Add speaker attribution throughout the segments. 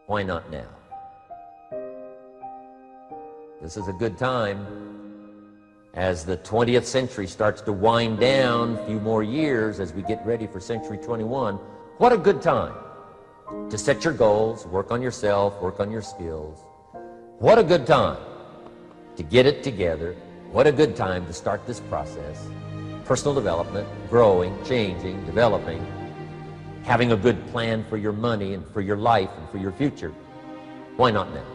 Speaker 1: Why not now? This is a good time. As the 20th century starts to wind down, a few more years as we get ready for century 21, what a good time to set your goals, work on yourself, work on your skills. What a good time to get it together. What a good time to start this process. Personal development, growing, changing, developing, having a good plan for your money and for your life and for your future. Why not now?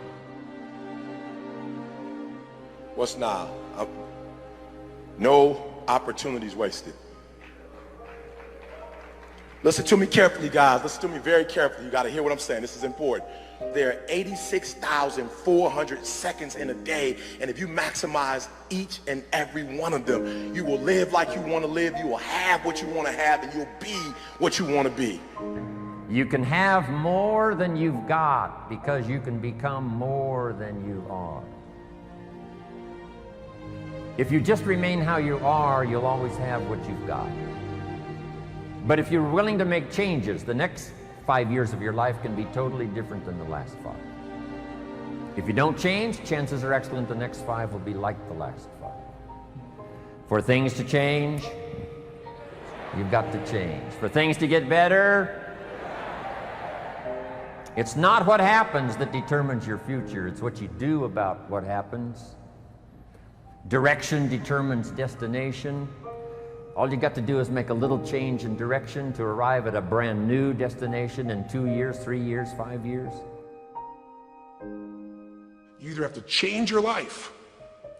Speaker 2: What's now? No opportunities wasted. Listen to me carefully, guys. Listen to me very carefully. You got to hear what I'm saying. This is important. There are 86,400 seconds in a day, and if you maximize each and every one of them, you will live like you want to live, you will have what you want to have, and you'll be what you want to be.
Speaker 1: You can have more than you've got because you can become more than you are. If you just remain how you are, you'll always have what you've got. But if you're willing to make changes, the next 5 years of your life can be totally different than the last 5. If you don't change, chances are excellent the next 5 will be like the last 5. For things to change, you've got to change. For things to get better, it's not what happens that determines your future, it's what you do about what happens. Direction determines destination. All you got to do is make a little change in direction to arrive at a brand new destination in 2 years, 3 years, 5 years.
Speaker 3: You either have to change your life.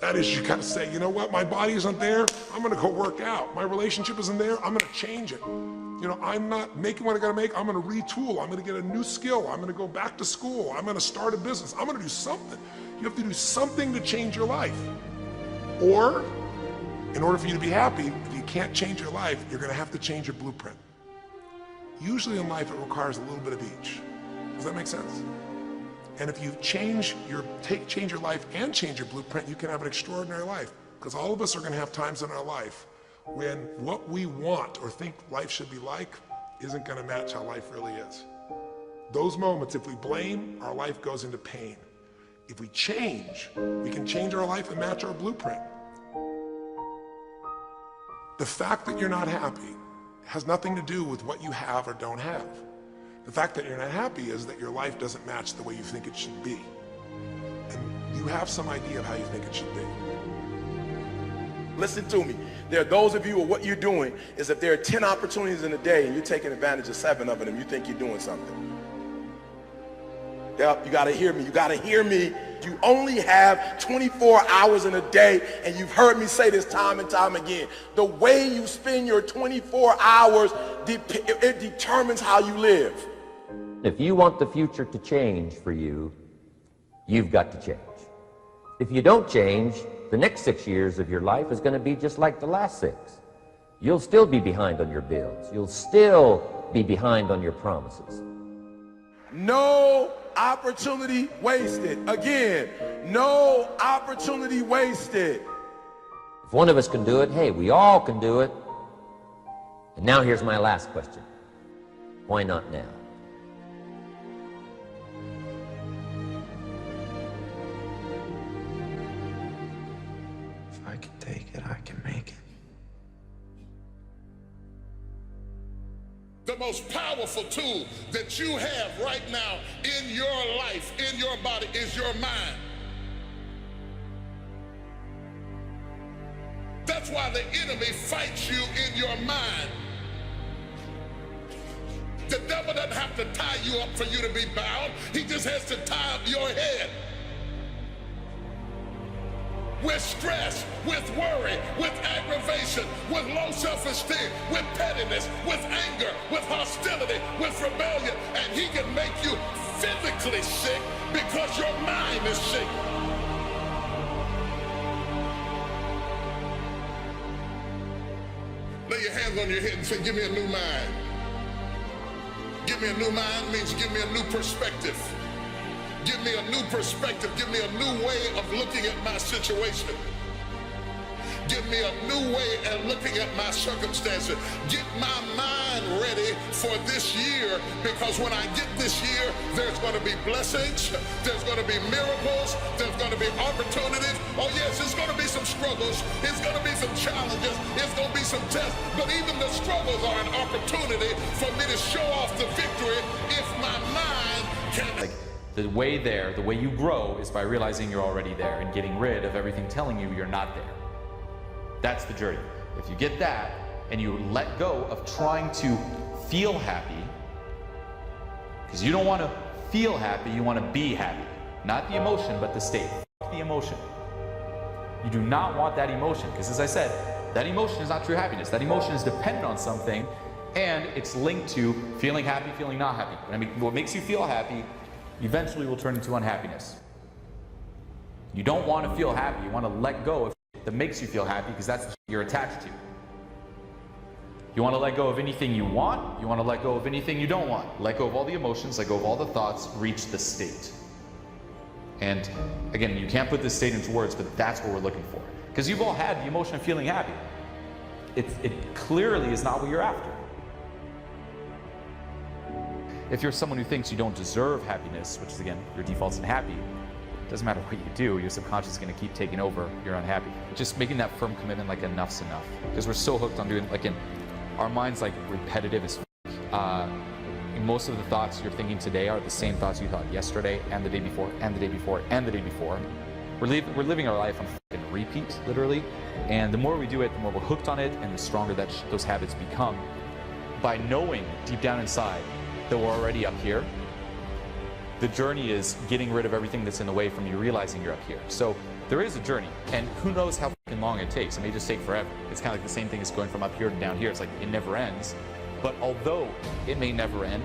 Speaker 3: That is, you gotta say, you know what, my body isn't there, I'm gonna go work out. My relationship isn't there, I'm gonna change it. You know, I'm not making what I gotta make, I'm gonna retool, I'm gonna get a new skill, I'm gonna go back to school, I'm gonna start a business, I'm gonna do something. You have to do something to change your life. Or, in order for you to be happy, if you can't change your life, you're gonna have to change your blueprint. Usually in life, it requires a little bit of each. Does that make sense? And if you change your life and change your blueprint, you can have an extraordinary life. Because all of us are gonna have times in our life when what we want or think life should be like isn't gonna match how life really is. Those moments, if we blame, our life goes into pain. If we change, we can change our life and match our blueprint. The fact that you're not happy has nothing to do with what you have or don't have. The fact that you're not happy is that your life doesn't match the way you think it should be. And you have some idea of how you think it should be.
Speaker 2: Listen to me. There are those of you who what you're doing is if there are 10 opportunities in a day and you're taking advantage of 7 of them and you think you're doing something. You gotta hear me, you gotta hear me. You only have 24 hours in a day, and you've heard me say this time and time again. The way you spend your 24 hours, it determines how you live.
Speaker 1: If you want the future to change for you, you've got to change. If you don't change, the next 6 years of your life is gonna be just like the last 6. You'll still be behind on your bills. You'll still be behind on your promises.
Speaker 2: No opportunity wasted. Again, no opportunity wasted.
Speaker 1: If one of us can do it, hey, we all can do it. And now here's my last question. Why not now?
Speaker 4: If I can take it, I can make it.
Speaker 5: The most powerful tool that you have right now in your life, in your body, is your mind. That's why the enemy fights you in your mind. The devil doesn't have to tie you up for you to be bound. He just has to tie up your head. With stress, with worry, with aggravation, with low self-esteem, with pettiness, with anger, with hostility, with rebellion, and he can make you physically sick because your mind is sick. Lay your hands on your head and say, give me a new mind. Give me a new mind means give me a new perspective. Give me a new perspective. Give me a new way of looking at my situation. Give me a new way of looking at my circumstances. Get my mind ready for this year, because when I get this year, there's going to be blessings, there's going to be miracles, there's going to be opportunities. Oh yes, it's going to be some struggles, it's going to be some challenges, it's going to be some tests, but even the struggles are an opportunity for me to show off the victory if my mind can.
Speaker 6: Like, the way there, the way you grow is by realizing you're already there and getting rid of everything telling you you're not there. That's the journey. If you get that and you let go of trying to feel happy, because you don't want to feel happy, you want to be happy. Not the emotion, but the state. The emotion. You do not want that emotion, because as I said, that emotion is not true happiness. That emotion is dependent on something, and it's linked to feeling happy, feeling not happy. I mean, what makes you feel happy eventually will turn into unhappiness. You don't want to feel happy. You want to let go of that makes you feel happy, because that's what you're attached to. You want to let go of anything you want. You want to let go of anything you don't want. Let go of all the emotions, let go of all the thoughts, reach the state. And again, you can't put this state into words, but that's what we're looking for. Because you've all had the emotion of feeling happy. It clearly is not what you're after. If you're someone who thinks you don't deserve happiness, which is again, your default's unhappy, it doesn't matter what you do, your subconscious is going to keep taking over, you're unhappy. Just making that firm commitment, like enough's enough. Because we're so hooked on doing, like our mind's like repetitive as most of the thoughts you're thinking today are the same thoughts you thought yesterday and the day before and the day before and the day before. We're living our life on repeat, literally. And the more we do it, the more we're hooked on it, and the stronger that those habits become. By knowing deep down inside that we're already up here, the journey is getting rid of everything that's in the way from you realizing you're up here. So there is a journey, and who knows how long it takes. It may just take forever. It's kind of like the same thing as going from up here to down here. It's like it never ends. But although it may never end,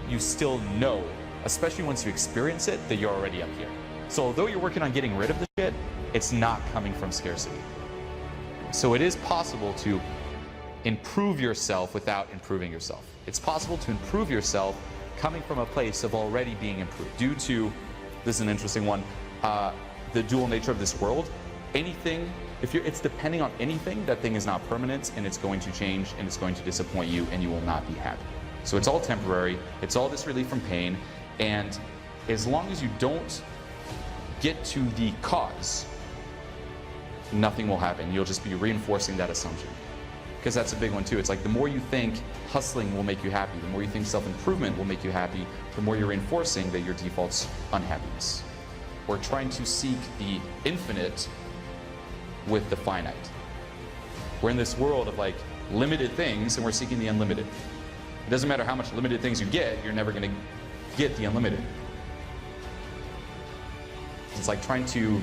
Speaker 6: you still know, especially once you experience it, that you're already up here. So although you're working on getting rid of the shit, it's not coming from scarcity. So it is possible to improve yourself without improving yourself. It's possible to improve yourself coming from a place of already being improved. Due to, this is an interesting one, the dual nature of this world, anything, if it's depending on anything, that thing is not permanent, and it's going to change, and it's going to disappoint you, and you will not be happy. So it's all temporary, it's all this relief from pain, and as long as you don't get to the cause, nothing will happen. You'll just be reinforcing that assumption. Because that's a big one too. It's like the more you think hustling will make you happy, the more you think self-improvement will make you happy, the more you're reinforcing that your default's unhappiness. We're trying to seek the infinite with the finite. We're in this world of like limited things, and we're seeking the unlimited. It doesn't matter how much limited things you get, you're never going to get the unlimited. It's like trying to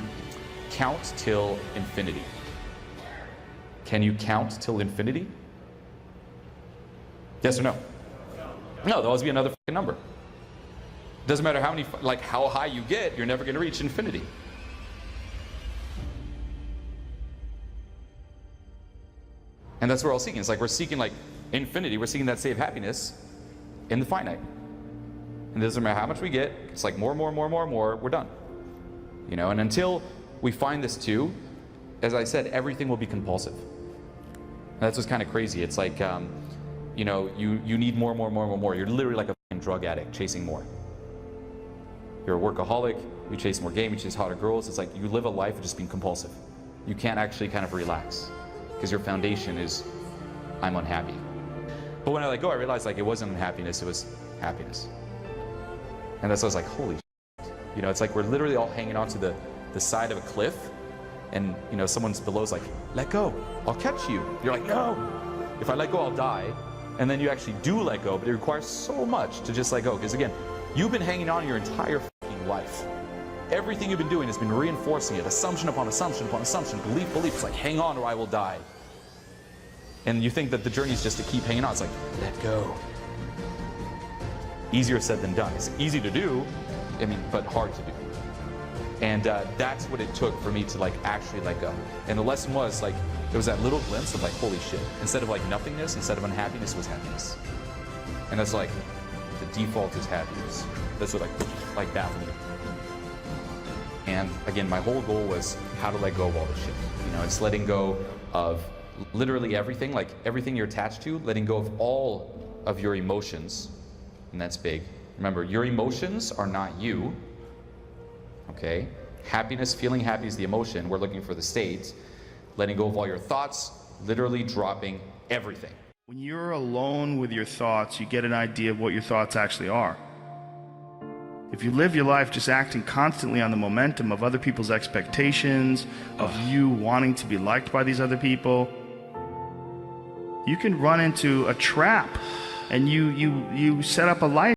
Speaker 6: count till infinity. Can you count till infinity? Yes or no? No, there'll always be another fucking number. Doesn't matter how many, like how high you get, you're never going to reach infinity. And that's what we're all seeking. It's like we're seeking like infinity. We're seeking that state of happiness in the finite. And it doesn't matter how much we get. It's like more, we're done. You know, and until we find this too, as I said, everything will be compulsive. And that's what's kind of crazy. It's like, you know, you need more. You're literally like a drug addict chasing more. You're a workaholic, you chase more game, you chase hotter girls. It's like you live a life of just being compulsive. You can't actually kind of relax because your foundation is, I'm unhappy. But when I let go, I realized like it wasn't unhappiness, it was happiness. And that's why I was like, holy shit. You know, it's like we're literally all hanging onto the side of a cliff, and you know, someone's below's like, let go, I'll catch you. You're like, no, if I let go, I'll die. And then you actually do let go, but it requires so much to just let go. Because again, you've been hanging on your entire fucking life. Everything you've been doing has been reinforcing it, assumption upon assumption upon assumption, belief. It's like, hang on or I will die. And you think that the journey is just to keep hanging on. It's like, let go. Easier said than done. It's easy to do, I mean, but hard to do. And that's what it took for me to like actually let go. And the lesson was like, there was that little glimpse of like, holy shit. Instead of like nothingness, instead of unhappiness, was happiness. And that's like, the default is happiness. That's what like that for me. And again, my whole goal was how to let go of all this shit. You know, it's letting go of literally everything, like everything you're attached to, letting go of all of your emotions, and that's big. Remember, your emotions are not you, okay? Happiness, feeling happy is the emotion. We're looking for the state. Letting go of all your thoughts, literally dropping everything.
Speaker 7: When you're alone with your thoughts, you get an idea of what your thoughts actually are. If you live your life just acting constantly on the momentum of other people's expectations, of you wanting to be liked by these other people, you can run into a trap, and you set up a life.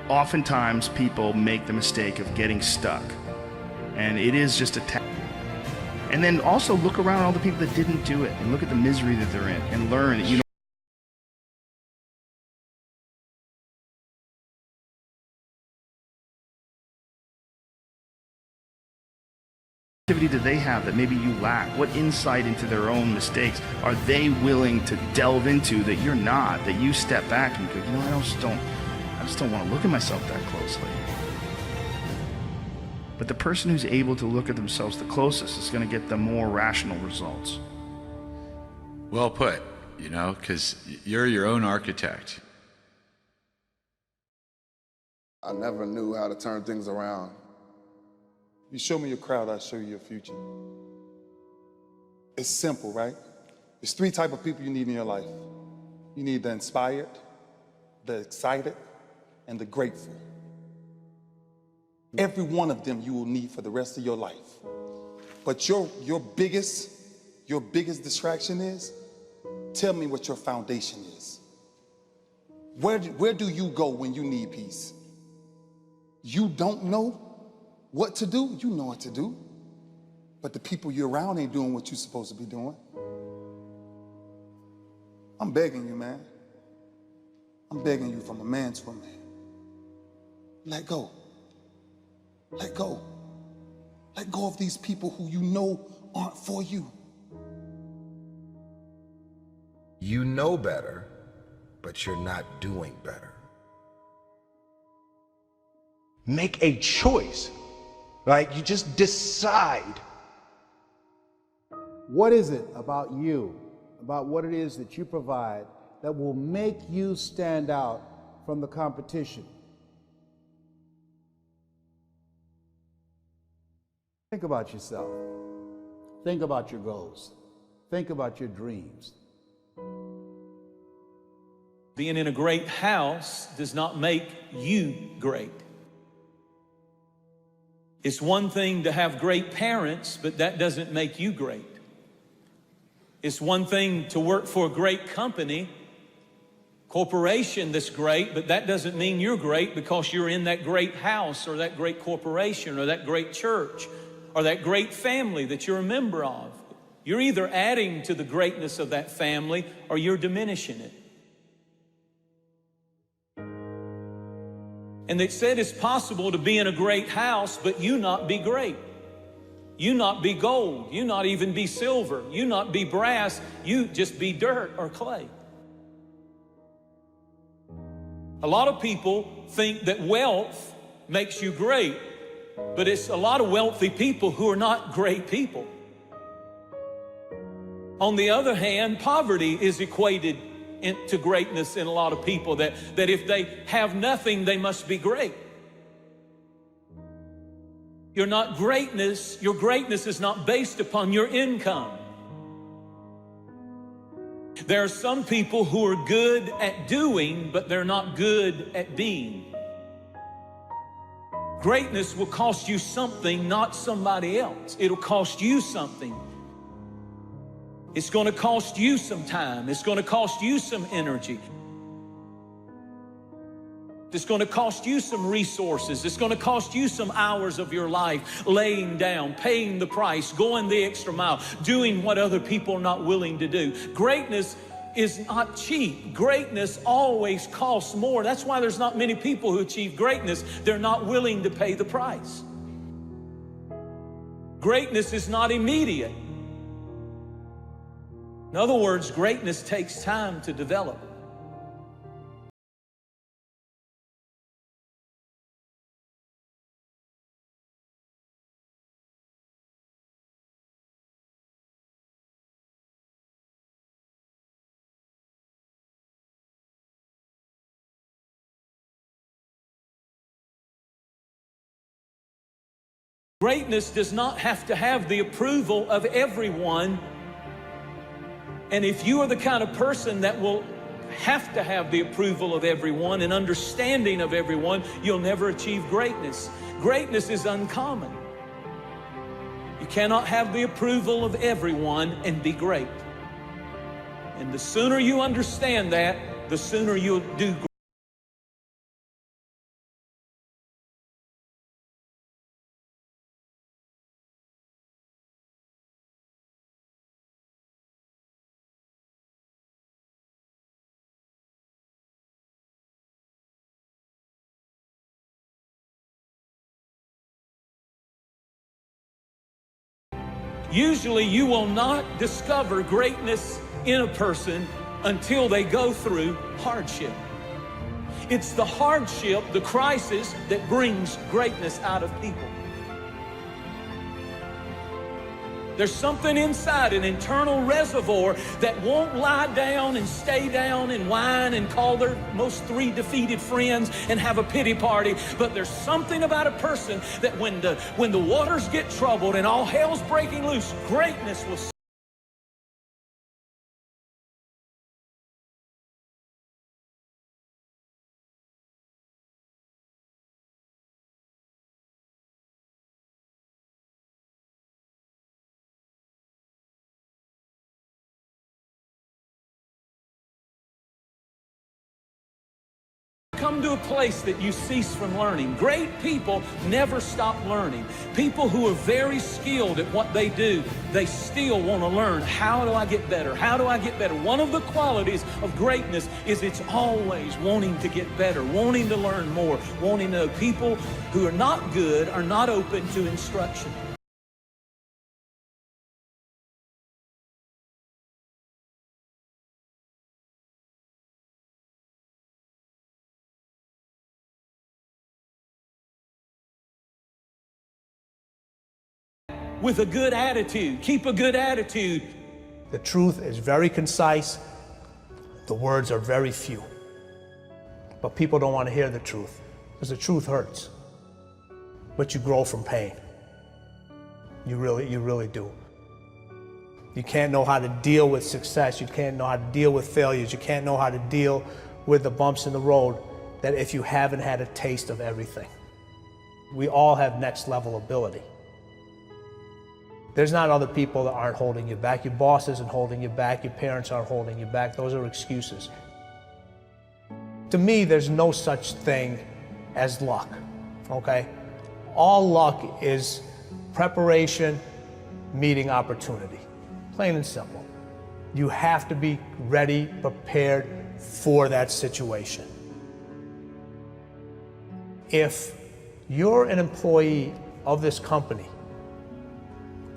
Speaker 7: Oftentimes people make the mistake of getting stuck, and it is just a and then also look around all the people that didn't do it, and look at the misery that they're in, and learn that, you know, activity do they have that maybe you lack? What insight into their own mistakes are they willing to delve into that you're not, that you step back and go, you know, I just don't want to look at myself that closely. But the person who's able to look at themselves the closest is going to get the more rational results.
Speaker 8: Well put, you know, because you're your own architect.
Speaker 9: I never knew how to turn things around.
Speaker 2: You show me your crowd, I'll show you your future. It's simple, right? There's three types of people you need in your life. You need the inspired, the excited, and the grateful. Every one of them you will need for the rest of your life. But your biggest distraction is, tell me what your foundation is. Where do you go when you need peace? You don't know what to do? You know what to do. But the people you're around ain't doing what you're supposed to be doing. I'm begging you, man. I'm begging you from a man to a man. Let go. Let go. Let go of these people who you know aren't for you.
Speaker 10: You know better, but you're not doing better.
Speaker 11: Make a choice. Like, you just decide.
Speaker 12: What is it about you, about what it is that you provide, that will make you stand out from the competition? Think about yourself. Think about your goals. Think about your dreams.
Speaker 13: Being in a great house does not make you great. It's one thing to have great parents, but that doesn't make you great. It's one thing to work for a great company, corporation that's great, but that doesn't mean you're great because you're in that great house or that great corporation or that great church or that great family that you're a member of. You're either adding to the greatness of that family or you're diminishing it. And they said it's possible to be in a great house, but you not be great. You not be gold. You not even be silver. You not be brass. You just be dirt or clay. A lot of people think that wealth makes you great, but it's a lot of wealthy people who are not great people. On the other hand, poverty is equated to greatness in a lot of people, that if they have nothing, they must be great. You're not greatness. Your greatness is not based upon your income. There are some people who are good at doing, but they're not good at being. Greatness will cost you something, not somebody else. It'll cost you something. It's going to cost you some time. It's going to cost you some energy. It's going to cost you some resources. It's going to cost you some hours of your life laying down, paying the price, going the extra mile, doing what other people are not willing to do. Greatness is not cheap. Greatness always costs more. That's why there's not many people who achieve greatness. They're not willing to pay the price. Greatness is not immediate. In other words, greatness takes time to develop. Greatness does not have to have the approval of everyone. And if you are the kind of person that will have to have the approval of everyone and understanding of everyone, you'll never achieve greatness. Greatness is uncommon. You cannot have the approval of everyone and be great. And the sooner you understand that, the sooner you'll do great. Usually you will not discover greatness in a person until they go through hardship. It's the hardship, the crisis, that brings greatness out of people. There's something inside, an internal reservoir that won't lie down and stay down and whine and call their most 3 defeated friends and have a pity party. But there's something about a person that when the waters get troubled and all hell's breaking loose, greatness will come to a place that you cease from learning. Great people never stop learning. People who are very skilled at what they do, they still want to learn. How do I get better? How do I get better? One of the qualities of greatness is it's always wanting to get better, wanting to learn more, wanting to know. People who are not good are not open to instruction. With a good attitude. Keep a good attitude.
Speaker 14: The truth is very concise. The words are very few. But people don't want to hear the truth because the truth hurts. But you grow from pain. You really do. You can't know how to deal with success. You can't know how to deal with failures. You can't know how to deal with the bumps in the road that if you haven't had a taste of everything. We all have next level ability. There's not other people that aren't holding you back. Your boss isn't holding you back. Your parents aren't holding you back. Those are excuses. To me, there's no such thing as luck, okay? All luck is preparation meeting opportunity, plain and simple. You have to be ready, prepared for that situation. If you're an employee of this company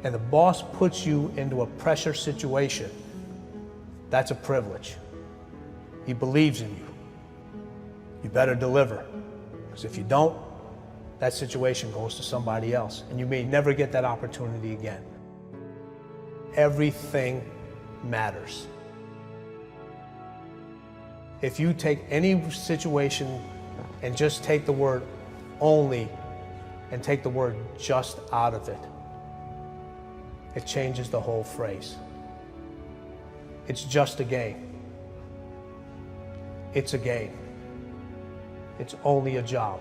Speaker 14: and the boss puts you into a pressure situation, that's a privilege. He believes in you. You better deliver. Because if you don't, that situation goes to somebody else, and you may never get that opportunity again. Everything matters. If you take any situation and just take the word only and take the word just out of it, it changes the whole phrase. It's just a game. It's a game. It's only a job.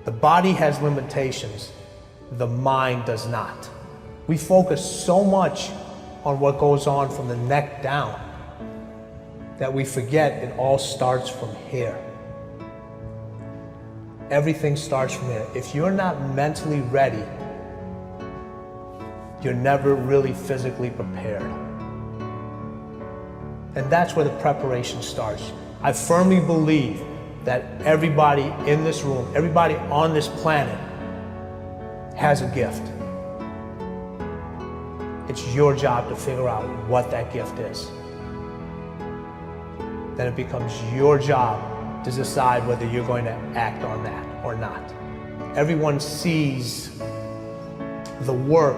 Speaker 14: The body has limitations. The mind does not. We focus so much on what goes on from the neck down that we forget it all starts from here. Everything starts from here. If you're not mentally ready you're never really physically prepared. And that's where the preparation starts. I firmly believe that everybody in this room, everybody on this planet has a gift. It's your job to figure out what that gift is. Then it becomes your job to decide whether you're going to act on that or not. Everyone sees the work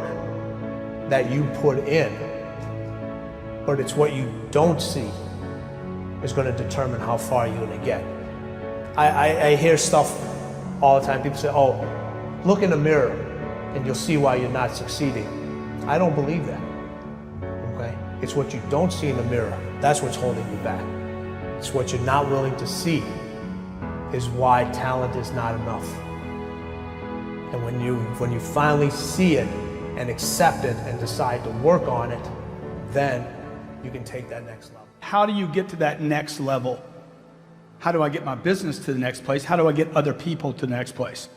Speaker 14: that you put in, but it's what you don't see is going to determine how far you're going to get. I hear stuff all the time. People say, oh, look in the mirror and you'll see why you're not succeeding. I don't believe that, okay? It's what you don't see in the mirror. That's what's holding you back. It's what you're not willing to see is why talent is not enough. And when you finally see it and accept it and decide to work on it, then you can take that next level.
Speaker 15: How do you get to that next level? How do I get my business to the next place? How do I get other people to the next place?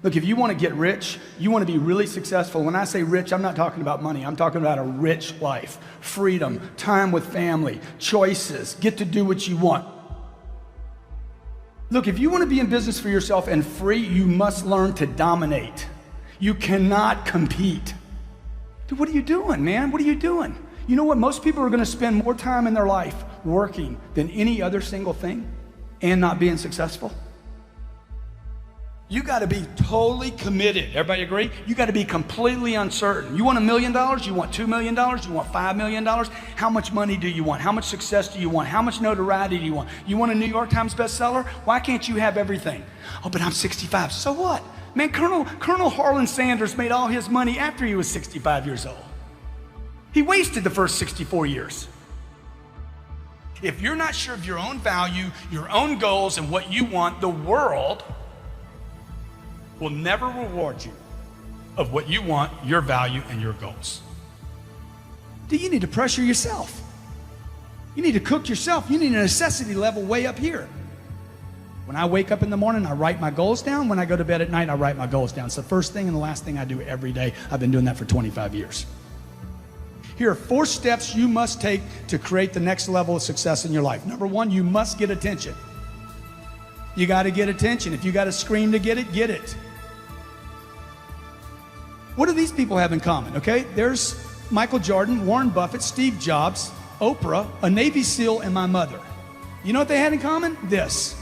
Speaker 15: Look, if you want to get rich, you want to be really successful. When I say rich, I'm not talking about money. I'm talking about a rich life, freedom, time with family, choices, get to do what you want. Look, if you want to be in business for yourself and free, you must learn to dominate. You cannot compete. Dude, what are you doing, man? What are you doing? You know what? Most people are going to spend more time in their life working than any other single thing and not being successful. You got to be totally committed. Everybody agree? You got to be completely uncertain. You want $1 million? You want $2 million? You want $5 million? How much money do you want? How much success do you want? How much notoriety do you want? You want a New York Times bestseller? Why can't you have everything? Oh, but I'm 65. So what? Man, Colonel Harlan Sanders made all his money after he was 65 years old. He wasted the first 64 years. If you're not sure of your own value, your own goals, and what you want, the world will never reward you of what you want, your value, and your goals. You need to pressure yourself. You need to cook yourself. You need a necessity level way up here. When I wake up in the morning, I write my goals down. When I go to bed at night, I write my goals down. It's the first thing and the last thing I do every day. I've been doing that for 25 years. Here are 4 steps you must take to create the next level of success in your life. Number 1, you must get attention. You got to get attention. If you got to scream to get it, get it. What do these people have in common? Okay, there's Michael Jordan, Warren Buffett, Steve Jobs, Oprah, a Navy SEAL, and my mother. You know what they had in common? This.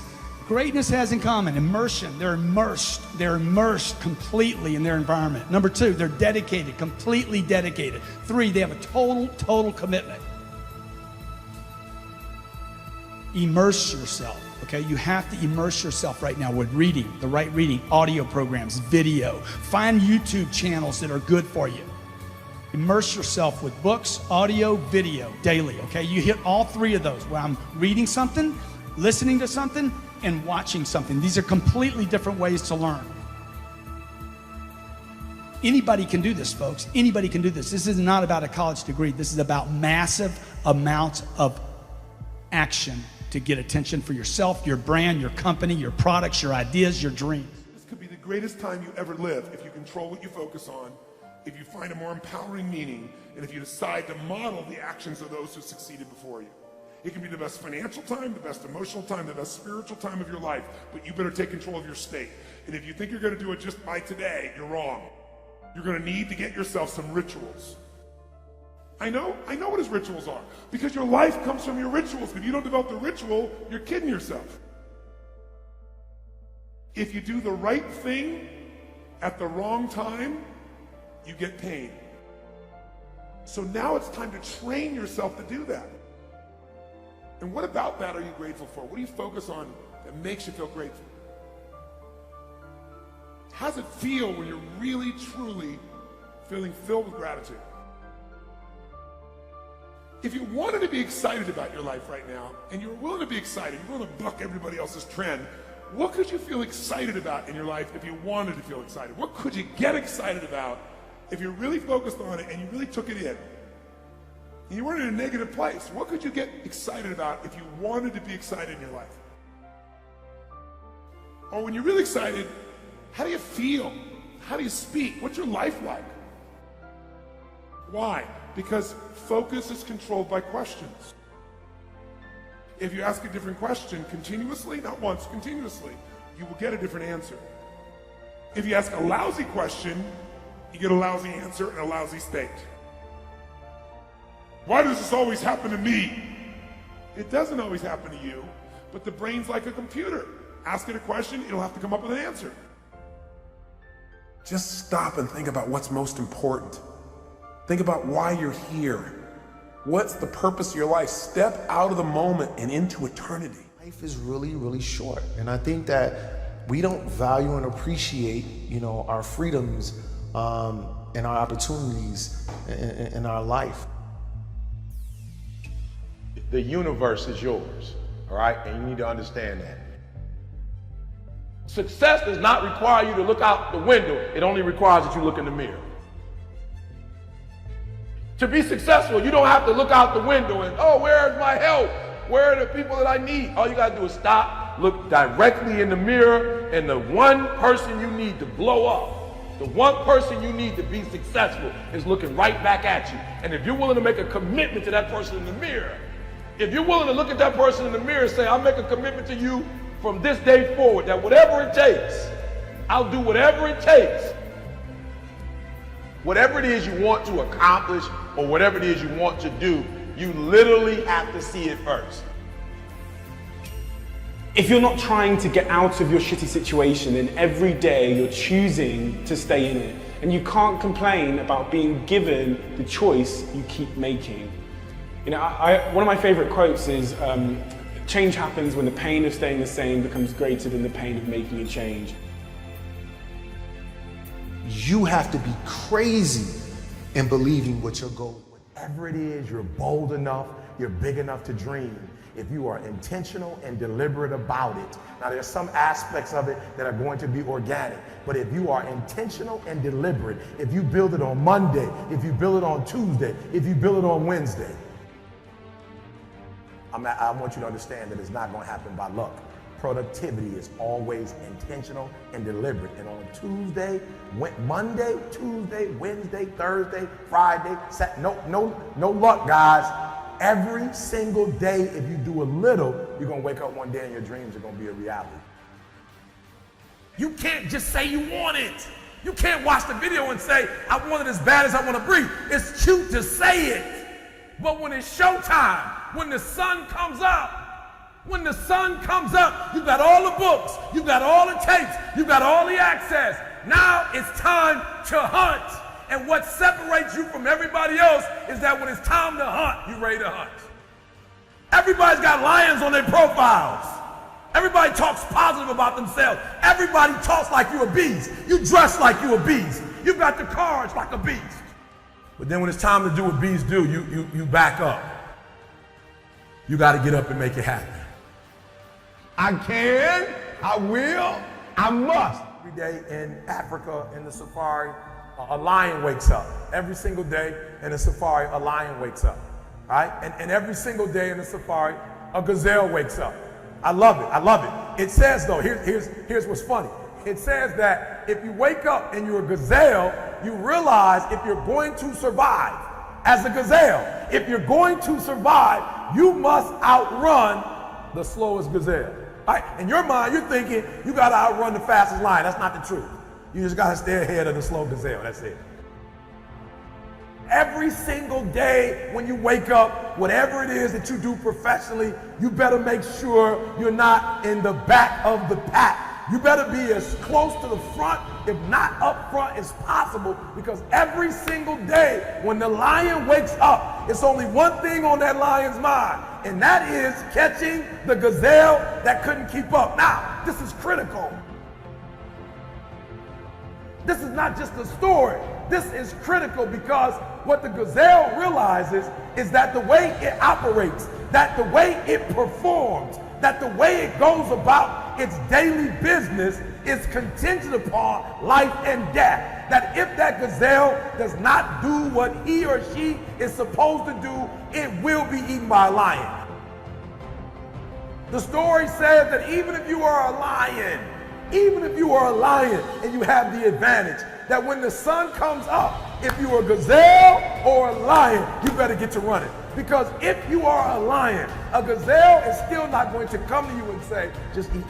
Speaker 15: Greatness has in common immersion. They're immersed completely in their environment. Number 2, they're dedicated, completely dedicated. 3, they have a total commitment. Immerse yourself, okay? You have to immerse yourself right now with reading, the right reading, audio programs, video. Find YouTube channels that are good for you. Immerse yourself with books, audio, video, daily, okay? You hit all 3 of those, where I'm reading something, listening to something, and watching something. These are completely different ways to learn. Anybody can do this, folks. Anybody can do this. This is not about a college degree. This is about massive amounts of action to get attention for yourself, your brand, your company, your products, your ideas, your dreams.
Speaker 3: This could be the greatest time you ever live if you control what you focus on, if you find a more empowering meaning, and if you decide to model the actions of those who succeeded before you. It can be the best financial time, the best emotional time, the best spiritual time of your life, but you better take control of your state. And if you think you're going to do it just by today, you're wrong. You're going to need to get yourself some rituals. I know what his rituals are, because your life comes from your rituals. If you don't develop the ritual, you're kidding yourself. If you do the right thing at the wrong time, you get pain. So now it's time to train yourself to do that. And what about that are you grateful for? What do you focus on that makes you feel grateful? How does it feel when you're really, truly feeling filled with gratitude? If you wanted to be excited about your life right now, and you're willing to be excited, you're willing to buck everybody else's trend, what could you feel excited about in your life if you wanted to feel excited? What could you get excited about if you're really focused on it and you really took it in? And you weren't in a negative place. What could you get excited about if you wanted to be excited in your life? Or when you're really excited, how do you feel? How do you speak? What's your life like? Why? Because focus is controlled by questions. If you ask a different question continuously, not once, continuously, you will get a different answer. If you ask a lousy question, you get a lousy answer and a lousy state. Why does this always happen to me? It doesn't always happen to you, but the brain's like a computer. Ask it a question, it'll have to come up with an answer. Just stop and think about what's most important. Think about why you're here. What's the purpose of your life? Step out of the moment and into eternity.
Speaker 11: Life is really, really short. And I think that we don't value and appreciate, our freedoms and our opportunities in our life.
Speaker 16: The universe is yours, all right? And you need to understand that. Success does not require you to look out the window. It only requires that you look in the mirror. To be successful, you don't have to look out the window and, oh, where's my help? Where are the people that I need? All you gotta do is stop, look directly in the mirror, and the one person you need to blow up, the one person you need to be successful is looking right back at you. And if you're willing to make a commitment to that person in the mirror, if you're willing to look at that person in the mirror and say, I'll make a commitment to you from this day forward, that whatever it takes, I'll do whatever it takes. Whatever it is you want to accomplish or whatever it is you want to do, you literally have to see it first.
Speaker 17: If you're not trying to get out of your shitty situation, then every day you're choosing to stay in it. And you can't complain about being given the choice you keep making. One of my favorite quotes is, change happens when the pain of staying the same becomes greater than the pain of making a change.
Speaker 11: You have to be crazy in believing what your goal is.
Speaker 18: Whatever it is, you're bold enough, you're big enough to dream. If you are intentional and deliberate about it. Now there's some aspects of it that are going to be organic, but if you are intentional and deliberate, if you build it on Monday, if you build it on Tuesday, if you build it on Wednesday, I want you to understand that it's not going to happen by luck. Productivity is always intentional and deliberate. And on Tuesday, Monday, Tuesday, Wednesday, Thursday, Friday, no luck, guys. Every single day, if you do a little, you're going to wake up one day and your dreams are going to be a reality.
Speaker 2: You can't just say you want it. You can't watch the video and say, I want it as bad as I want to breathe. It's cute to say it. But when it's showtime, when the sun comes up, you've got all the books, you've got all the tapes, you've got all the access. Now it's time to hunt. And what separates you from everybody else is that when it's time to hunt, you're ready to hunt. Everybody's got lions on their profiles. Everybody talks positive about themselves. Everybody talks like you're a beast. You dress like you're a beast. You've got the cards like a beast. But then when it's time to do what beasts do, you back up. You got to get up and make it happen.
Speaker 18: I can, I will, I must.
Speaker 2: Every day in Africa, in the safari, a lion wakes up. Every single day in the safari, a lion wakes up. Right? And every single day in the safari, a gazelle wakes up. I love it. I love it. It says, though, here's what's funny. It says that if you wake up and you're a gazelle, you realize if you're going to survive as a gazelle, if you're going to survive, you must outrun the slowest gazelle. Right? In your mind, you're thinking you got to outrun the fastest lion. That's not the truth. You just got to stay ahead of the slow gazelle. That's it. Every single day when you wake up, whatever it is that you do professionally, you better make sure you're not in the back of the pack. You better be as close to the front, if not up front, as possible, because every single day when the lion wakes up, it's only one thing on that lion's mind, and that is catching the gazelle that couldn't keep up. Now, this is critical. This is not just a story. This is critical because what the gazelle realizes is that the way it operates, that the way it performs, that the way it goes about its daily business is contingent upon life and death. That if that gazelle does not do what he or she is supposed to do, it will be eaten by a lion. The story says that even if you are a lion and you have the advantage, that when the sun comes up,
Speaker 16: if you are a gazelle or a lion, you better get to running. Because if you are a lion, a gazelle is still not going to come to you and say, just eat me.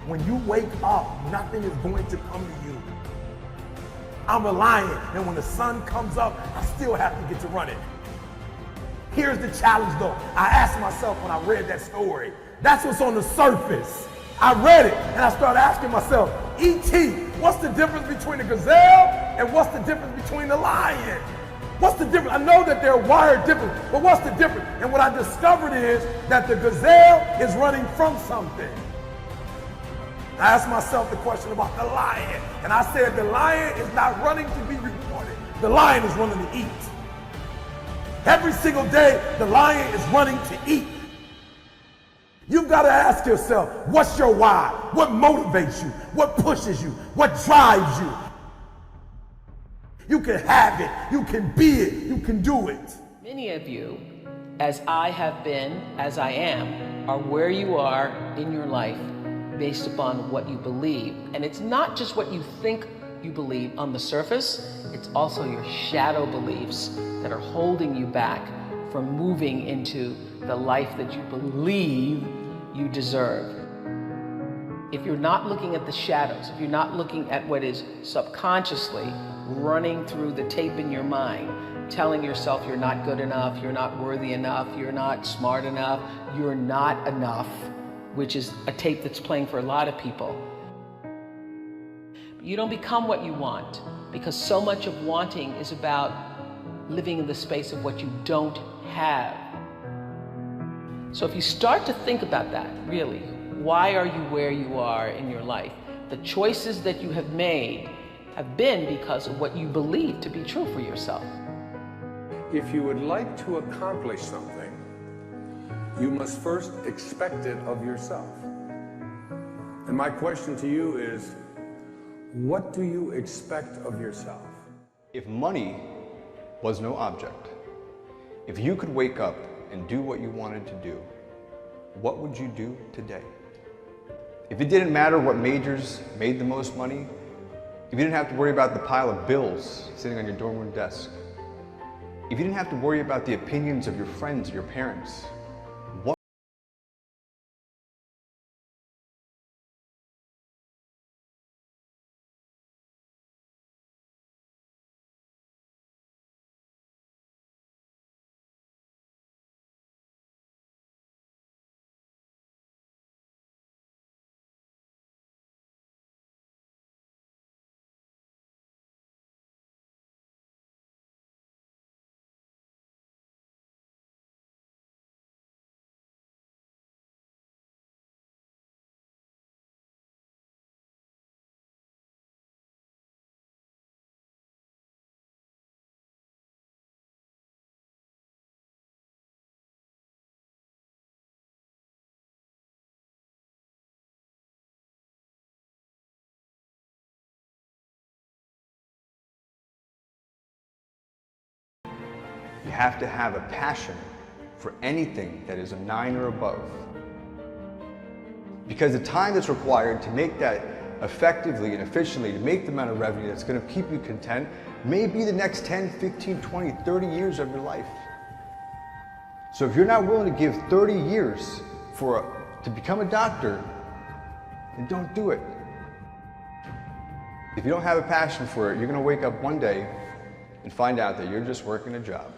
Speaker 16: When you wake up, nothing is going to come to you. I'm a lion, and when the sun comes up, I still have to get to running. Here's the challenge though. I asked myself when I read that story, that's what's on the surface. I read it and I started asking myself, E.T., what's the difference between a gazelle and what's the difference between a lion? What's the difference? I know that they're wired different, but what's the difference? And what I discovered is that the gazelle is running from something. I asked myself the question about the lion, and I said the lion is not running to be rewarded. The lion is running to eat. Every single day, the lion is running to eat. You've got to ask yourself, what's your why? What motivates you? What pushes you? What drives you? You can have it. You can be it. You can do it.
Speaker 19: Many of you, as I have been, as I am, are where you are in your life based upon what you believe. And it's not just what you think you believe on the surface, it's also your shadow beliefs that are holding you back from moving into the life that you believe you deserve. If you're not looking at the shadows, if you're not looking at what is subconsciously running through the tape in your mind, telling yourself you're not good enough, you're not worthy enough, you're not smart enough, you're not enough, which is a tape that's playing for a lot of people. You don't become what you want, because so much of wanting is about living in the space of what you don't have. So if you start to think about that, really, why are you where you are in your life? The choices that you have made have been because of what you believe to be true for yourself.
Speaker 20: If you would like to accomplish something, you must first expect it of yourself. And my question to you is, what do you expect of yourself?
Speaker 21: If money was no object, if you could wake up and do what you wanted to do, what would you do today? If it didn't matter what majors made the most money, if you didn't have to worry about the pile of bills sitting on your dorm room desk, if you didn't have to worry about the opinions of your friends or your parents, what you have to have a passion for anything that is a 9 or above. Because the time that's required to make that effectively and efficiently, to make the amount of revenue that's going to keep you content, may be the next 10, 15, 20, 30 years of your life. So if you're not willing to give 30 years to become a doctor, then don't do it. If you don't have a passion for it, you're going to wake up one day and find out that you're just working a job.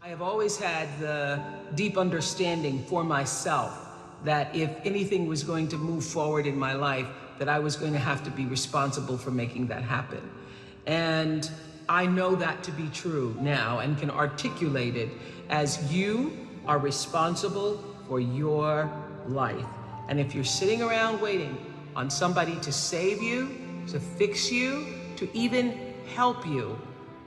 Speaker 19: I have always had the deep understanding for myself that if anything was going to move forward in my life, that I was going to have to be responsible for making that happen. And I know that to be true now and can articulate it as you are responsible for your life. And if you're sitting around waiting on somebody to save you, to fix you, to even help you,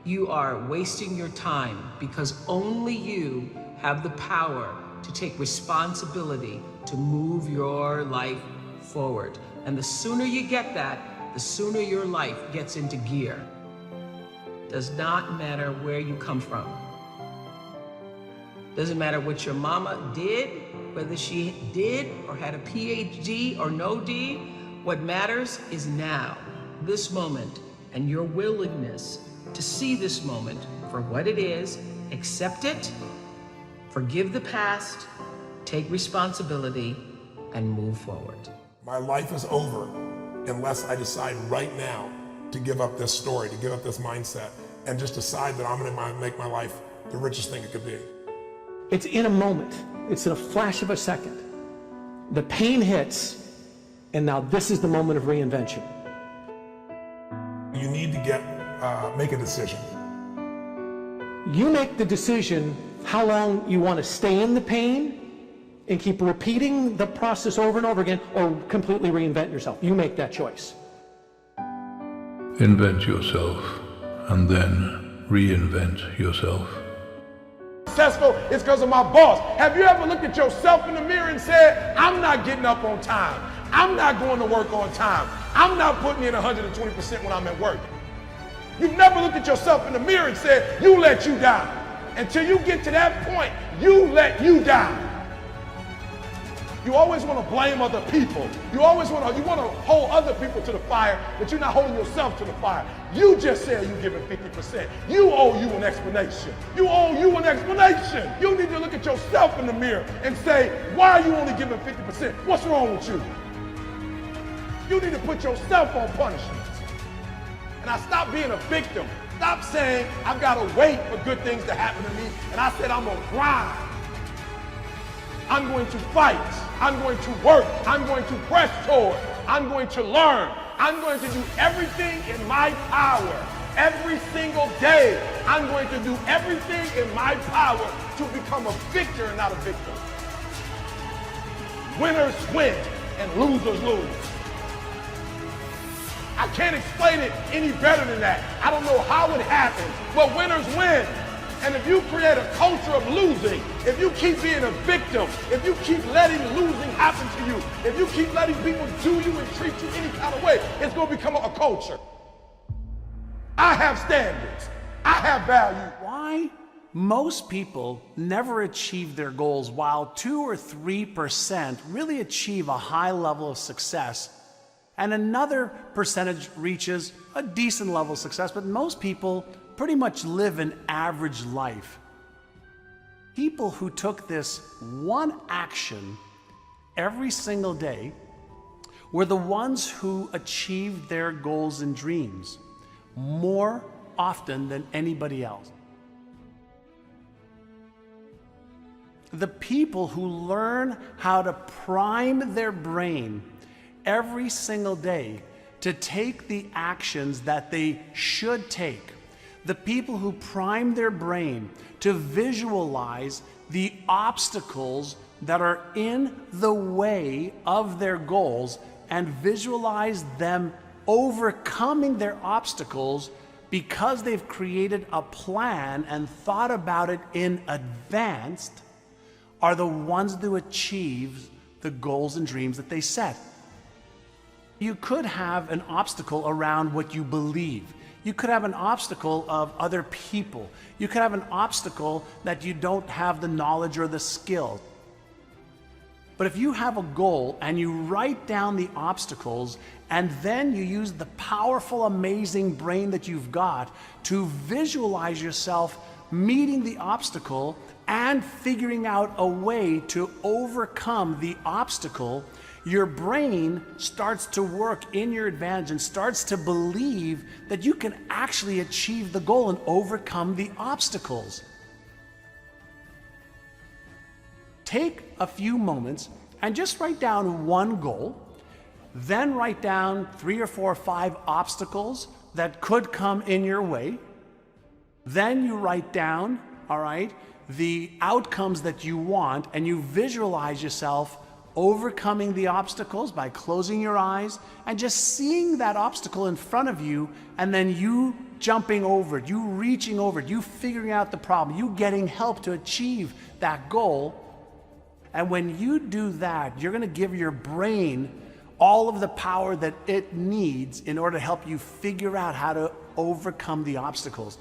Speaker 19: you are wasting your time, because only you have the power to take responsibility to move your life forward. And the sooner you get that, the sooner your life gets into gear. Does not matter where you come from. Doesn't matter what your mama did, whether she did or had a PhD or no D. What matters is now, this moment, and your willingness to see this moment for what it is, accept it, forgive the past, take responsibility, and move forward.
Speaker 3: My life is over unless I decide right now to give up this story, to give up this mindset, and just decide that I'm gonna make my life the richest thing it could be.
Speaker 14: It's in a moment. It's in a flash of a second. The pain hits, and now this is the moment of reinvention.
Speaker 3: You need to make a decision.
Speaker 14: You make the decision how long you want to stay in the pain and keep repeating the process over and over again, or completely reinvent yourself. You make that choice.
Speaker 1: Invent yourself and then reinvent yourself.
Speaker 16: Successful is because of my boss. Have you ever looked at yourself in the mirror and said, I'm not getting up on time. I'm not going to work on time. I'm not putting in 120% when I'm at work. You've never looked at yourself in the mirror and said, you let you down. Until you get to that point, you let you down. You always want to blame other people. You always want to hold other people to the fire, but you're not holding yourself to the fire. You just said you're giving 50%. You owe you an explanation. You owe you an explanation. You need to look at yourself in the mirror and say, why are you only giving 50%? What's wrong with you? You need to put yourself on punishment. And I stopped being a victim. Stop saying, I've got to wait for good things to happen to me. And I said, I'm going to grind. I'm going to fight. I'm going to work. I'm going to press toward. I'm going to learn. I'm going to do everything in my power. Every single day, I'm going to do everything in my power to become a victor and not a victim. Winners win and losers lose. I can't explain it any better than that. I don't know how it happens, but winners win. And if you create a culture of losing, if you keep being a victim, if you keep letting losing happen to you, if you keep letting people do you and treat you any kind of way, it's going to become a culture. I have standards. I have value.
Speaker 22: Why most people never achieve their goals, while 2 or 3% really achieve a high level of success, and another percentage reaches a decent level of success, but most people pretty much live an average life. People who took this one action every single day were the ones who achieved their goals and dreams more often than anybody else. The people who learn how to prime their brain every single day to take the actions that they should take, the people who prime their brain to visualize the obstacles that are in the way of their goals and visualize them overcoming their obstacles because they've created a plan and thought about it in advance, are the ones that achieve the goals and dreams that they set. You could have an obstacle around what you believe. You could have an obstacle of other people. You could have an obstacle that you don't have the knowledge or the skill. But if you have a goal and you write down the obstacles and then you use the powerful, amazing brain that you've got to visualize yourself meeting the obstacle and figuring out a way to overcome the obstacle, your brain starts to work in your advantage and starts to believe that you can actually achieve the goal and overcome the obstacles. Take a few moments and just write down one goal, then write down 3 or 4 or 5 obstacles that could come in your way, Then you write down, all right, the outcomes that you want, and you visualize yourself overcoming the obstacles by closing your eyes and just seeing that obstacle in front of you, and then you jumping over it, you reaching over it, you figuring out the problem, you getting help to achieve that goal. And when you do that, you're going to give your brain all of the power that it needs in order to help you figure out how to overcome the obstacles.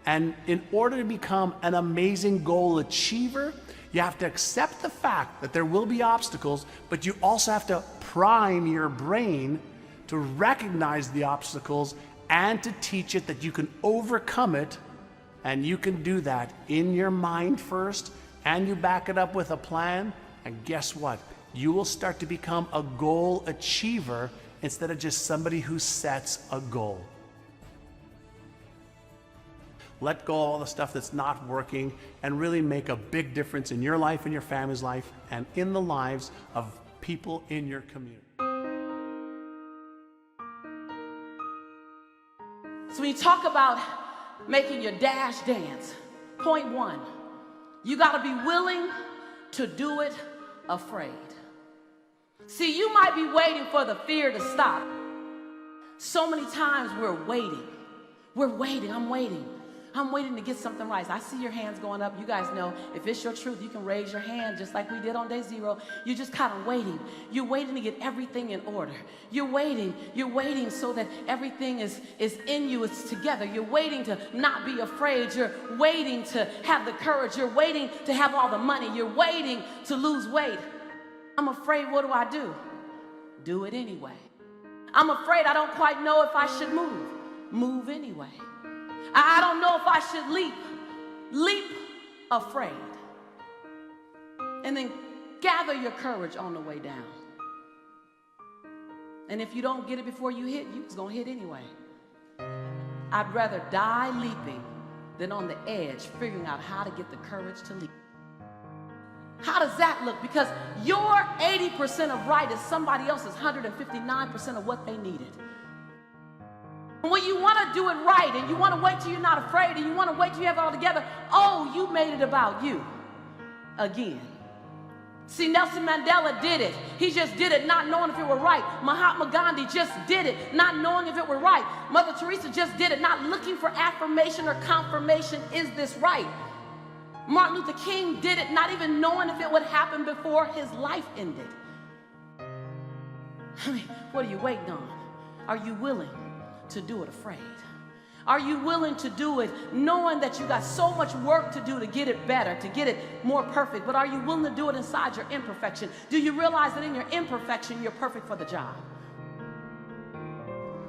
Speaker 22: And in order to become an amazing goal achiever, you have to accept the fact that there will be obstacles, but you also have to prime your brain to recognize the obstacles and to teach it that you can overcome it. And you can do that in your mind first, and you back it up with a plan. And guess what? You will start to become a goal achiever instead of just somebody who sets a goal. Let go of all the stuff that's not working and really make a big difference in your life and your family's life and in the lives of people in your community.
Speaker 19: So when you talk about making your dash dance, point one, you got to be willing to do it afraid. See, you might be waiting for the fear to stop. So many times we're waiting. I'm waiting to get something right. I see your hands going up. You guys know if it's your truth, you can raise your hand just like we did on day 0. You're just kind of waiting. You're waiting to get everything in order. You're waiting so that everything is in you, it's together. You're waiting to not be afraid. You're waiting to have the courage. You're waiting to have all the money. You're waiting to lose weight. I'm afraid, what do? Do it anyway. I'm afraid I don't quite know if I should move. Move anyway. I don't know if I should leap. Leap afraid. And then gather your courage on the way down. And if you don't get it before you hit, you're just going to hit anyway. I'd rather die leaping than on the edge figuring out how to get the courage to leap. How does that look? Because your 80% of right is somebody else's 159% of what they needed. When you want to do it right and you want to wait till you're not afraid and you want to wait till you have it all together, oh, you made it about you again. See, Nelson Mandela did it. He just did it not knowing if it were right. Mahatma Gandhi just did it not knowing if it were right. Mother Teresa just did it not looking for affirmation or confirmation. Is this right? Martin Luther King did it not even knowing if it would happen before his life ended. I mean, what are you waiting on? Are you willing to do it afraid? Are you willing to do it knowing that you got so much work to do to get it better, to get it more perfect, but are you willing to do it inside your imperfection? Do you realize that in your imperfection, you're perfect for the job?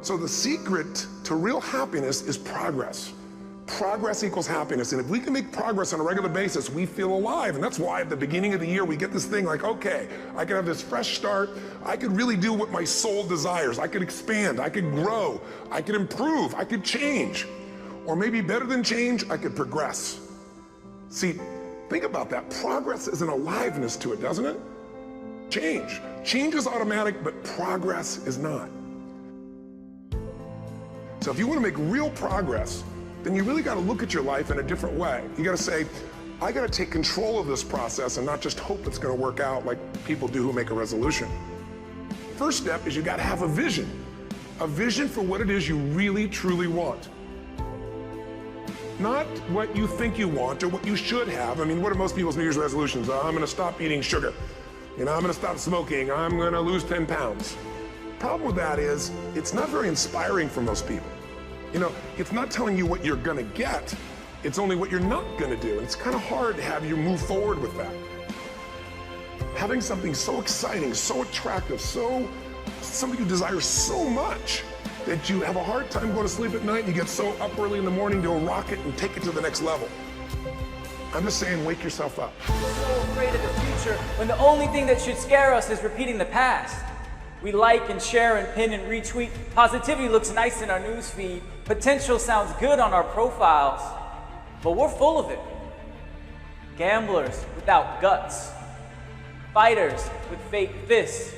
Speaker 3: So the secret to real happiness is progress. Progress equals happiness, and if we can make progress on a regular basis, we feel alive. And that's why at the beginning of the year we get this thing like, okay, I can have this fresh start. I could really do what my soul desires. I could expand, I could grow, I could improve, I could change. Or maybe better than change, I could progress. See, think about that. Progress is an aliveness to it, doesn't it? Change is automatic, but progress is not. So if you want to make real progress, then you really got to look at your life in a different way. You got to say, I got to take control of this process and not just hope it's going to work out like people do who make a resolution. First step is you got to have a vision for what it is you really, truly want. Not what you think you want or what you should have. I mean, what are most people's New Year's resolutions? I'm going to stop eating sugar. I'm going to stop smoking. I'm going to lose 10 pounds. Problem with that is it's not very inspiring for most people. It's not telling you what you're gonna get, it's only what you're not gonna do. And it's kind of hard to have you move forward with that. Having something so exciting, so attractive, something you desire so much that you have a hard time going to sleep at night and you get so up early in the morning to rock it and take it to the next level. I'm just saying, wake yourself up.
Speaker 4: We're so afraid of the future when the only thing that should scare us is repeating the past. We like and share and pin and retweet. Positivity looks nice in our news feed. Potential sounds good on our profiles. But we're full of it. Gamblers without guts. Fighters with fake fists.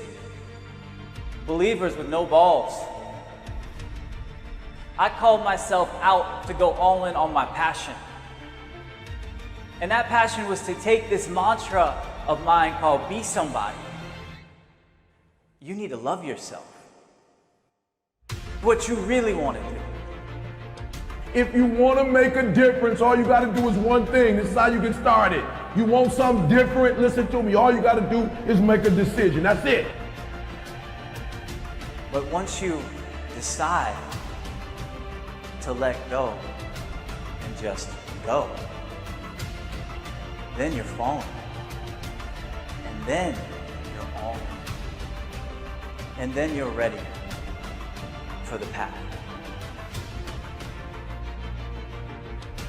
Speaker 4: Believers with no balls. I called myself out to go all in on my passion. And that passion was to take this mantra of mine called be somebody. You need to love yourself. What you really want to do.
Speaker 16: If you want to make a difference, all you got to do is one thing. This is how you get started. You want something different? Listen to me. All you got to do is make a decision. That's it.
Speaker 4: But once you decide to let go and just go, then you're falling. And then you're all in. And then you're ready for the path.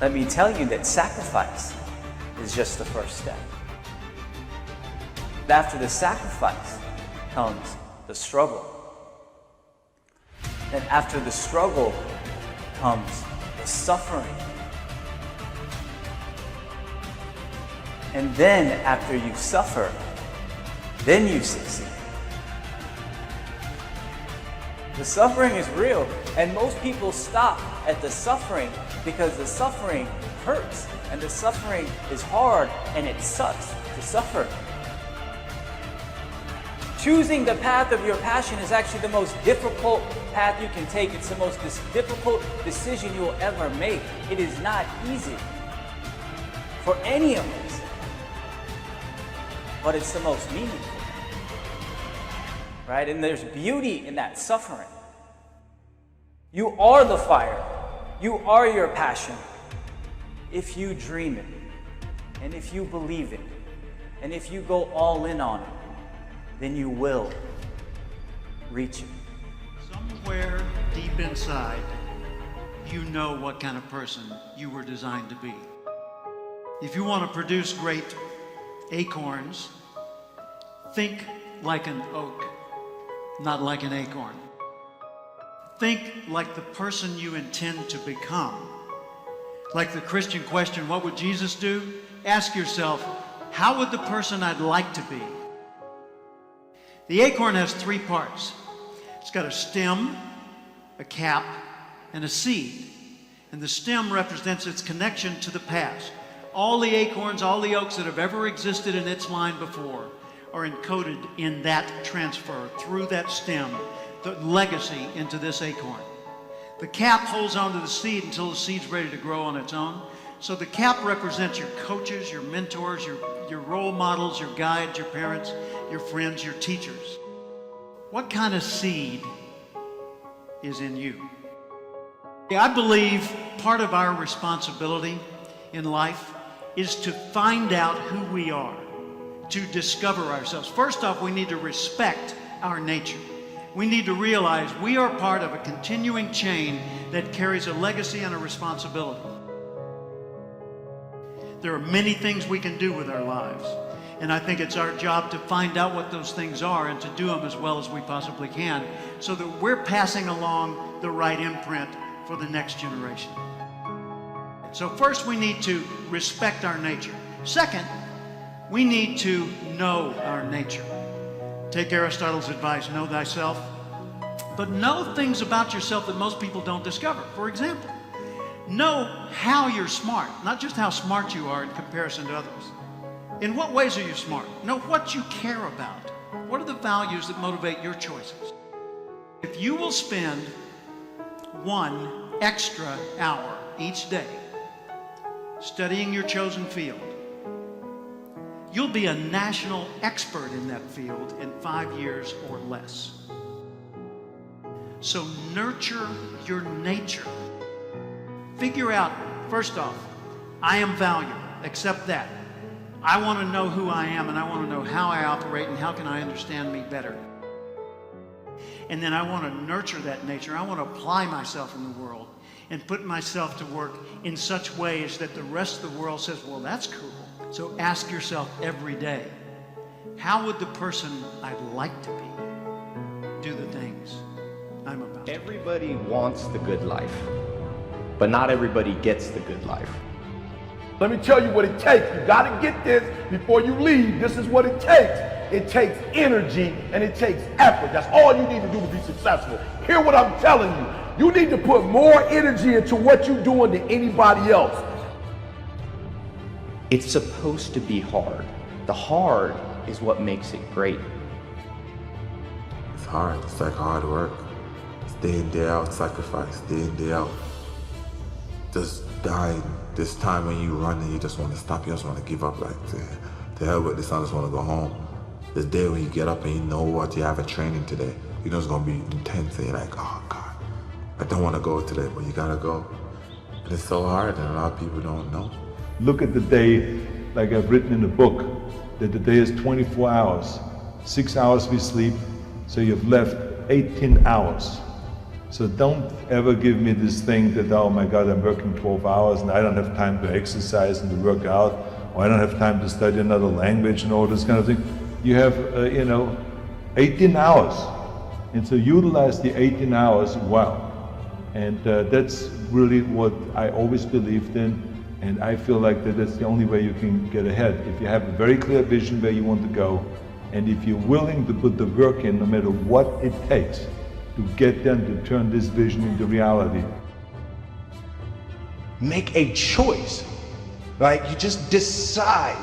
Speaker 4: Let me tell you that sacrifice is just the first step. After the sacrifice comes the struggle. And after the struggle comes the suffering. And then after you suffer, then you succeed. The suffering is real, and most people stop at the suffering because the suffering hurts, and the suffering is hard, and it sucks to suffer. Choosing the path of your passion is actually the most difficult path you can take. It's the most difficult decision you will ever make. It is not easy for any of us, but it's the most meaningful. Right? And there's beauty in that suffering. You are the fire. You are your passion. If you dream it, and if you believe it, and if you go all in on it, then you will reach it.
Speaker 5: Somewhere deep inside, you know what kind of person you were designed to be. If you want to produce great acorns, think like an oak, not like an acorn. Think like the person you intend to become. Like the Christian question, what would Jesus do? Ask yourself, how would the person I'd like to be? The acorn has three parts. It's got a stem, a cap, and a seed. And the stem represents its connection to the past. All the acorns, all the oaks that have ever existed in its line before are encoded in that transfer through that stem, the legacy into this acorn. The cap holds onto the seed until the seed's ready to grow on its own. So the cap represents your coaches, your mentors, your role models, your guides, your parents, your friends, your teachers. What kind of seed is in you? I believe part of our responsibility in life is to find out who we are, to discover ourselves. First off, we need to respect our nature. We need to realize we are part of a continuing chain that carries a legacy and a responsibility. There are many things we can do with our lives, and I think it's our job to find out what those things are and to do them as well as we possibly can so that we're passing along the right imprint for the next generation. So first, we need to respect our nature. Second, we need to know our nature. Take Aristotle's advice, know thyself, but know things about yourself that most people don't discover. For example, know how you're smart, not just how smart you are in comparison to others. In what ways are you smart? Know what you care about. What are the values that motivate your choices? If you will spend 1 extra hour each day studying your chosen field, you'll be a national expert in that field in 5 years or less. So nurture your nature. Figure out, first off, I am valuable. Accept that. I want to know who I am, and I want to know how I operate and how can I understand me better. And then I want to nurture that nature. I want to apply myself in the world and put myself to work in such ways that the rest of the world says, well, that's cool. So ask yourself every day, how would the person I'd like to be do the things I'm about to do?
Speaker 6: Everybody wants the good life, but not everybody gets the good life.
Speaker 16: Let me tell you what it takes. You got to get this before you leave. This is what it takes. It takes energy and it takes effort. That's all you need to do to be successful. Hear what I'm telling you. You need to put more energy into what you're doing than anybody else.
Speaker 6: It's supposed to be hard. The hard is what makes it great.
Speaker 7: It's hard. It's like hard work. It's day in, day out, sacrifice, day in, day out. Just dying. This time when you run and you just want to stop, you just want to give up, like, to hell with this, I just want to go home. This day when you get up and you know what, you have a training today, you know it's going to be intense and you're like, oh God, I don't want to go today, but you got to go. And it's so hard and a lot of people don't know.
Speaker 8: Look at the day, like I've written in the book, that the day is 24 hours. 6 hours we sleep, so you've left 18 hours. So don't ever give me this thing that, oh my God, I'm working 12 hours and I don't have time to exercise and to work out, or I don't have time to study another language and all this kind of thing. You have, 18 hours. And so utilize the 18 hours well. And that's really what I always believed in. And I feel like that's the only way you can get ahead. If you have a very clear vision where you want to go, and if you're willing to put the work in, no matter what it takes, to get them to turn this vision into reality.
Speaker 10: Make a choice. Like, you just decide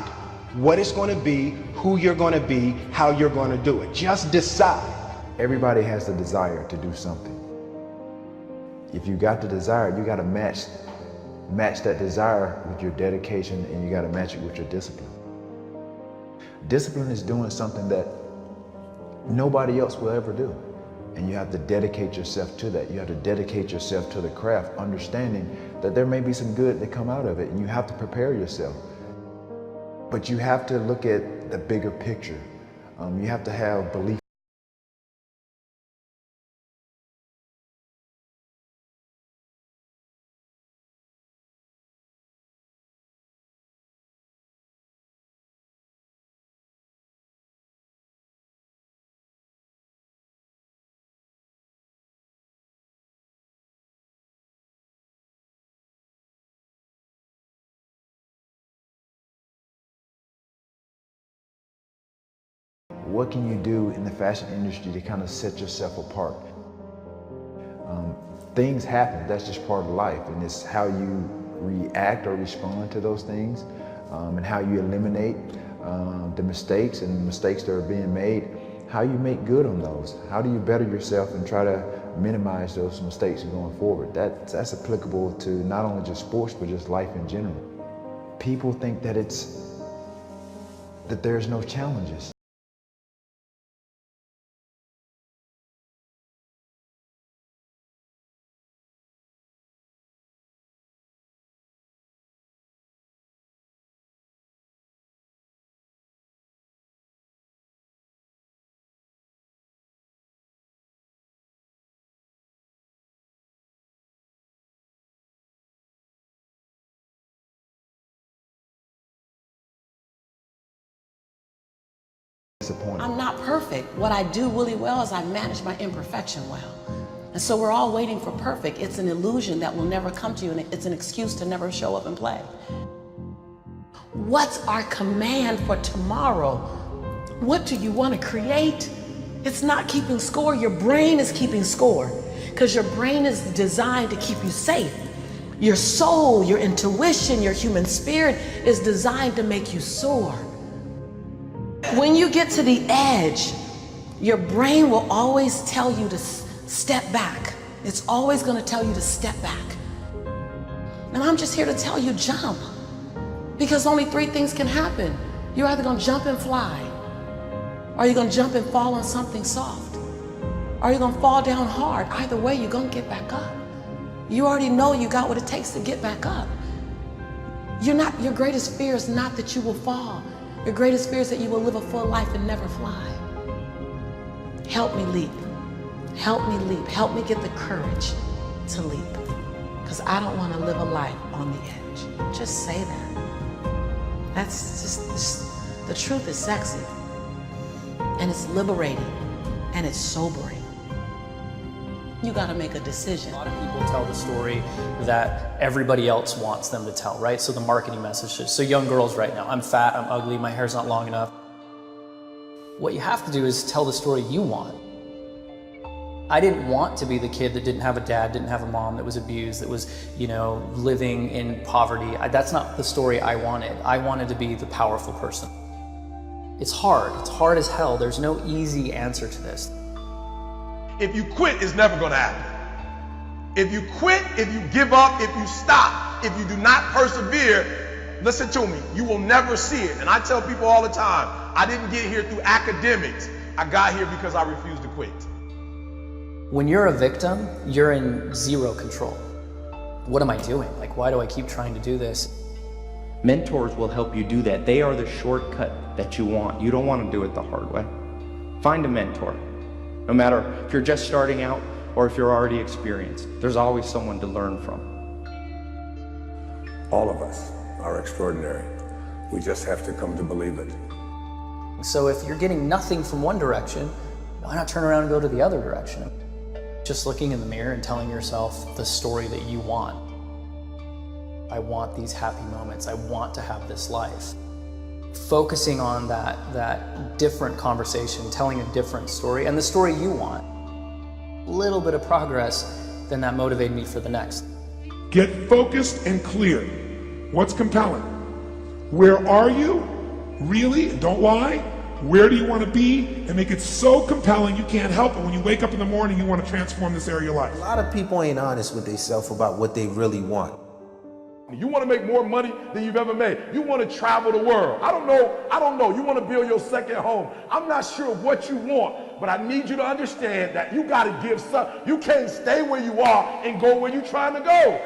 Speaker 10: what it's going to be, who you're going to be, how you're going to do it. Just decide.
Speaker 23: Everybody has the desire to do something. If you got the desire, you got to match that desire with your dedication, and you got to match it with your discipline. Discipline is doing something that nobody else will ever do. And you have to dedicate yourself to that. You have to dedicate yourself to the craft, understanding that there may be some good that come out of it, and you have to prepare yourself. But you have to look at the bigger picture. You have to have belief. What can you do in the fashion industry to kind of set yourself apart? Things happen, that's just part of life, and it's how you react or respond to those things, and how you eliminate the mistakes and the mistakes that are being made, how you make good on those, how do you better yourself and try to minimize those mistakes going forward. That's applicable to not only just sports, but just life in general. People think that there's no challenges.
Speaker 19: I'm not perfect. What I do really well is I manage my imperfection well. And so we're all waiting for perfect. It's an illusion that will never come to you, and it's an excuse to never show up and play. What's our command for tomorrow? What do you want to create? It's not keeping score. Your brain is keeping score, because your brain is designed to keep you safe. Your soul, your intuition, your human spirit is designed to make you soar. When you get to the edge, your brain will always tell you to step back. It's always going to tell you to step back. And I'm just here to tell you, jump. Because only three things can happen. You're either going to jump and fly, or you're going to jump and fall on something soft, or you're going to fall down hard. Either way, you're going to get back up. You already know you got what it takes to get back up. Your greatest fear is not that you will fall. Your greatest fear is that you will live a full life and never fly. Help me leap. Help me leap. Help me get the courage to leap. Because I don't want to live a life on the edge. Just say that. That's just, the truth is sexy. And it's liberating. And it's sobering. You got to make a decision.
Speaker 24: A lot of people tell the story that everybody else wants them to tell, right? So the marketing messages. So young girls right now, I'm fat, I'm ugly, my hair's not long enough. What you have to do is tell the story you want. I didn't want to be the kid that didn't have a dad, didn't have a mom, that was abused, that was, living in poverty. That's not the story I wanted. I wanted to be the powerful person. It's hard as hell. There's no easy answer to this.
Speaker 2: If you quit, it's never gonna happen. If you quit, if you give up, if you stop, if you do not persevere, listen to me, you will never see it. And I tell people all the time, I didn't get here through academics. I got here because I refused to quit.
Speaker 24: When you're a victim, you're in zero control. What am I doing? Why do I keep trying to do this?
Speaker 6: Mentors will help you do that. They are the shortcut that you want. You don't want to do it the hard way. Find a mentor. No matter if you're just starting out or if you're already experienced, there's always someone to learn from.
Speaker 20: All of us are extraordinary. We just have to come to believe it.
Speaker 24: So if you're getting nothing from one direction, why not turn around and go to the other direction? Just looking in the mirror and telling yourself the story that you want. I want these happy moments. I want to have this life. Focusing on that different conversation, telling a different story, and the story you want. A little bit of progress, then that motivated me for the next.
Speaker 3: Get focused and clear. What's compelling? Where are you? Really? Don't lie. Where do you want to be? And make it so compelling you can't help it. When you wake up in the morning, you want to transform this area of your life.
Speaker 11: A lot of people ain't honest with themselves about what they really want.
Speaker 16: You want to make more money than you've ever made. You want to travel the world. I don't know. You want to build your second home. I'm not sure what you want, but I need you to understand that you got to give some. You can't stay where you are and go where you're trying to go.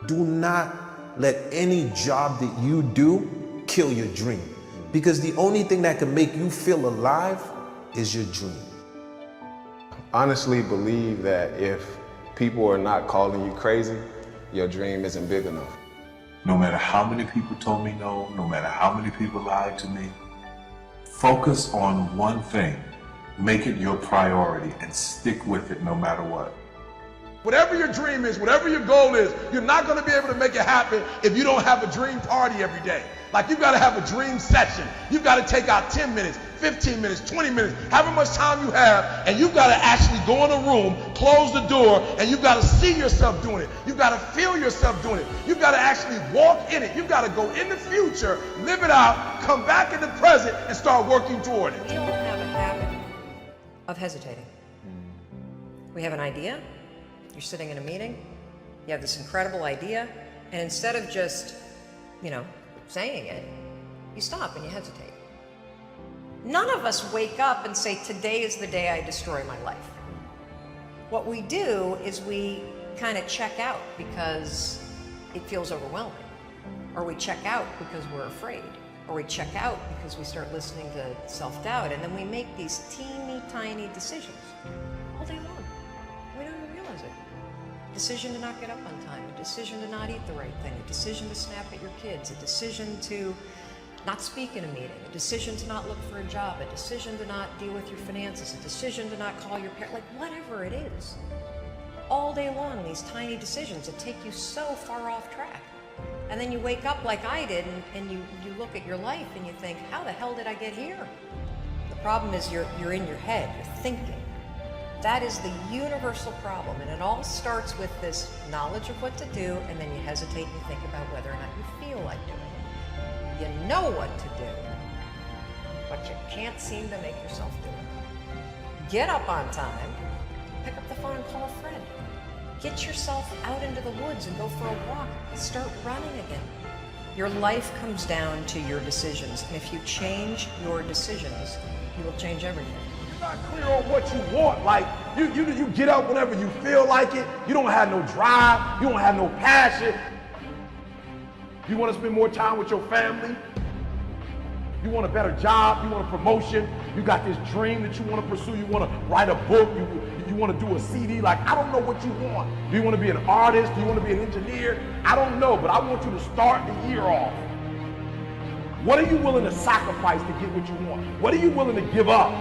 Speaker 11: Do not let any job that you do kill your dream. Because the only thing that can make you feel alive is your dream.
Speaker 9: Honestly believe that if people are not calling you crazy, your dream isn't big enough.
Speaker 1: No matter how many people told me no, no matter how many people lied to me, focus on one thing. Make it your priority and stick with it no matter what.
Speaker 2: Whatever your dream is, whatever your goal is, you're not going to be able to make it happen if you don't have a dream party every day. You've got to have a dream session. You've got to take out 10 minutes, 15 minutes, 20 minutes, however much time you have, and you've got to actually go in a room, close the door, and you've got to see yourself doing it. You've got to feel yourself doing it. You've got to actually walk in it. You've got to go in the future, live it out, come back in the present, and start working toward it.
Speaker 12: We all have a habit of hesitating. We have an idea. You're sitting in a meeting. You have this incredible idea, and instead of just, saying it, you stop and you hesitate. None of us wake up and say, today is the day I destroy my life. What we do is we kind of check out because it feels overwhelming. Or we check out because we're afraid. Or we check out because we start listening to self-doubt. And then we make these teeny tiny decisions all day long. We don't even realize it. Decision to not get up on time, a decision to not eat the right thing, a decision to snap at your kids, a decision to not speak in a meeting, a decision to not look for a job, a decision to not deal with your finances, a decision to not call your parents, whatever it is. All day long, these tiny decisions that take you so far off track. And then you wake up like I did and you look at your life and you think, how the hell did I get here? The problem is you're in your head, you're thinking. That is the universal problem, and it all starts with this knowledge of what to do, and then you hesitate and you think about whether or not you feel like doing it. You know what to do, but you can't seem to make yourself do it. Get up on time, pick up the phone and call a friend. Get yourself out into the woods and go for a walk. Start running again. Your life comes down to your decisions, and if you change your decisions, you will change everything.
Speaker 16: You're not clear on what you want. You get up whenever you feel like it. You don't have no drive. You don't have no passion. You want to spend more time with your family. You want a better job. You want a promotion. You got this dream that you want to pursue. You want to write a book. You want to do a CD. I don't know what you want. Do you want to be an artist? Do you want to be an engineer? I don't know, but I want you to start the year off. What are you willing to sacrifice to get what you want? What are you willing to give up?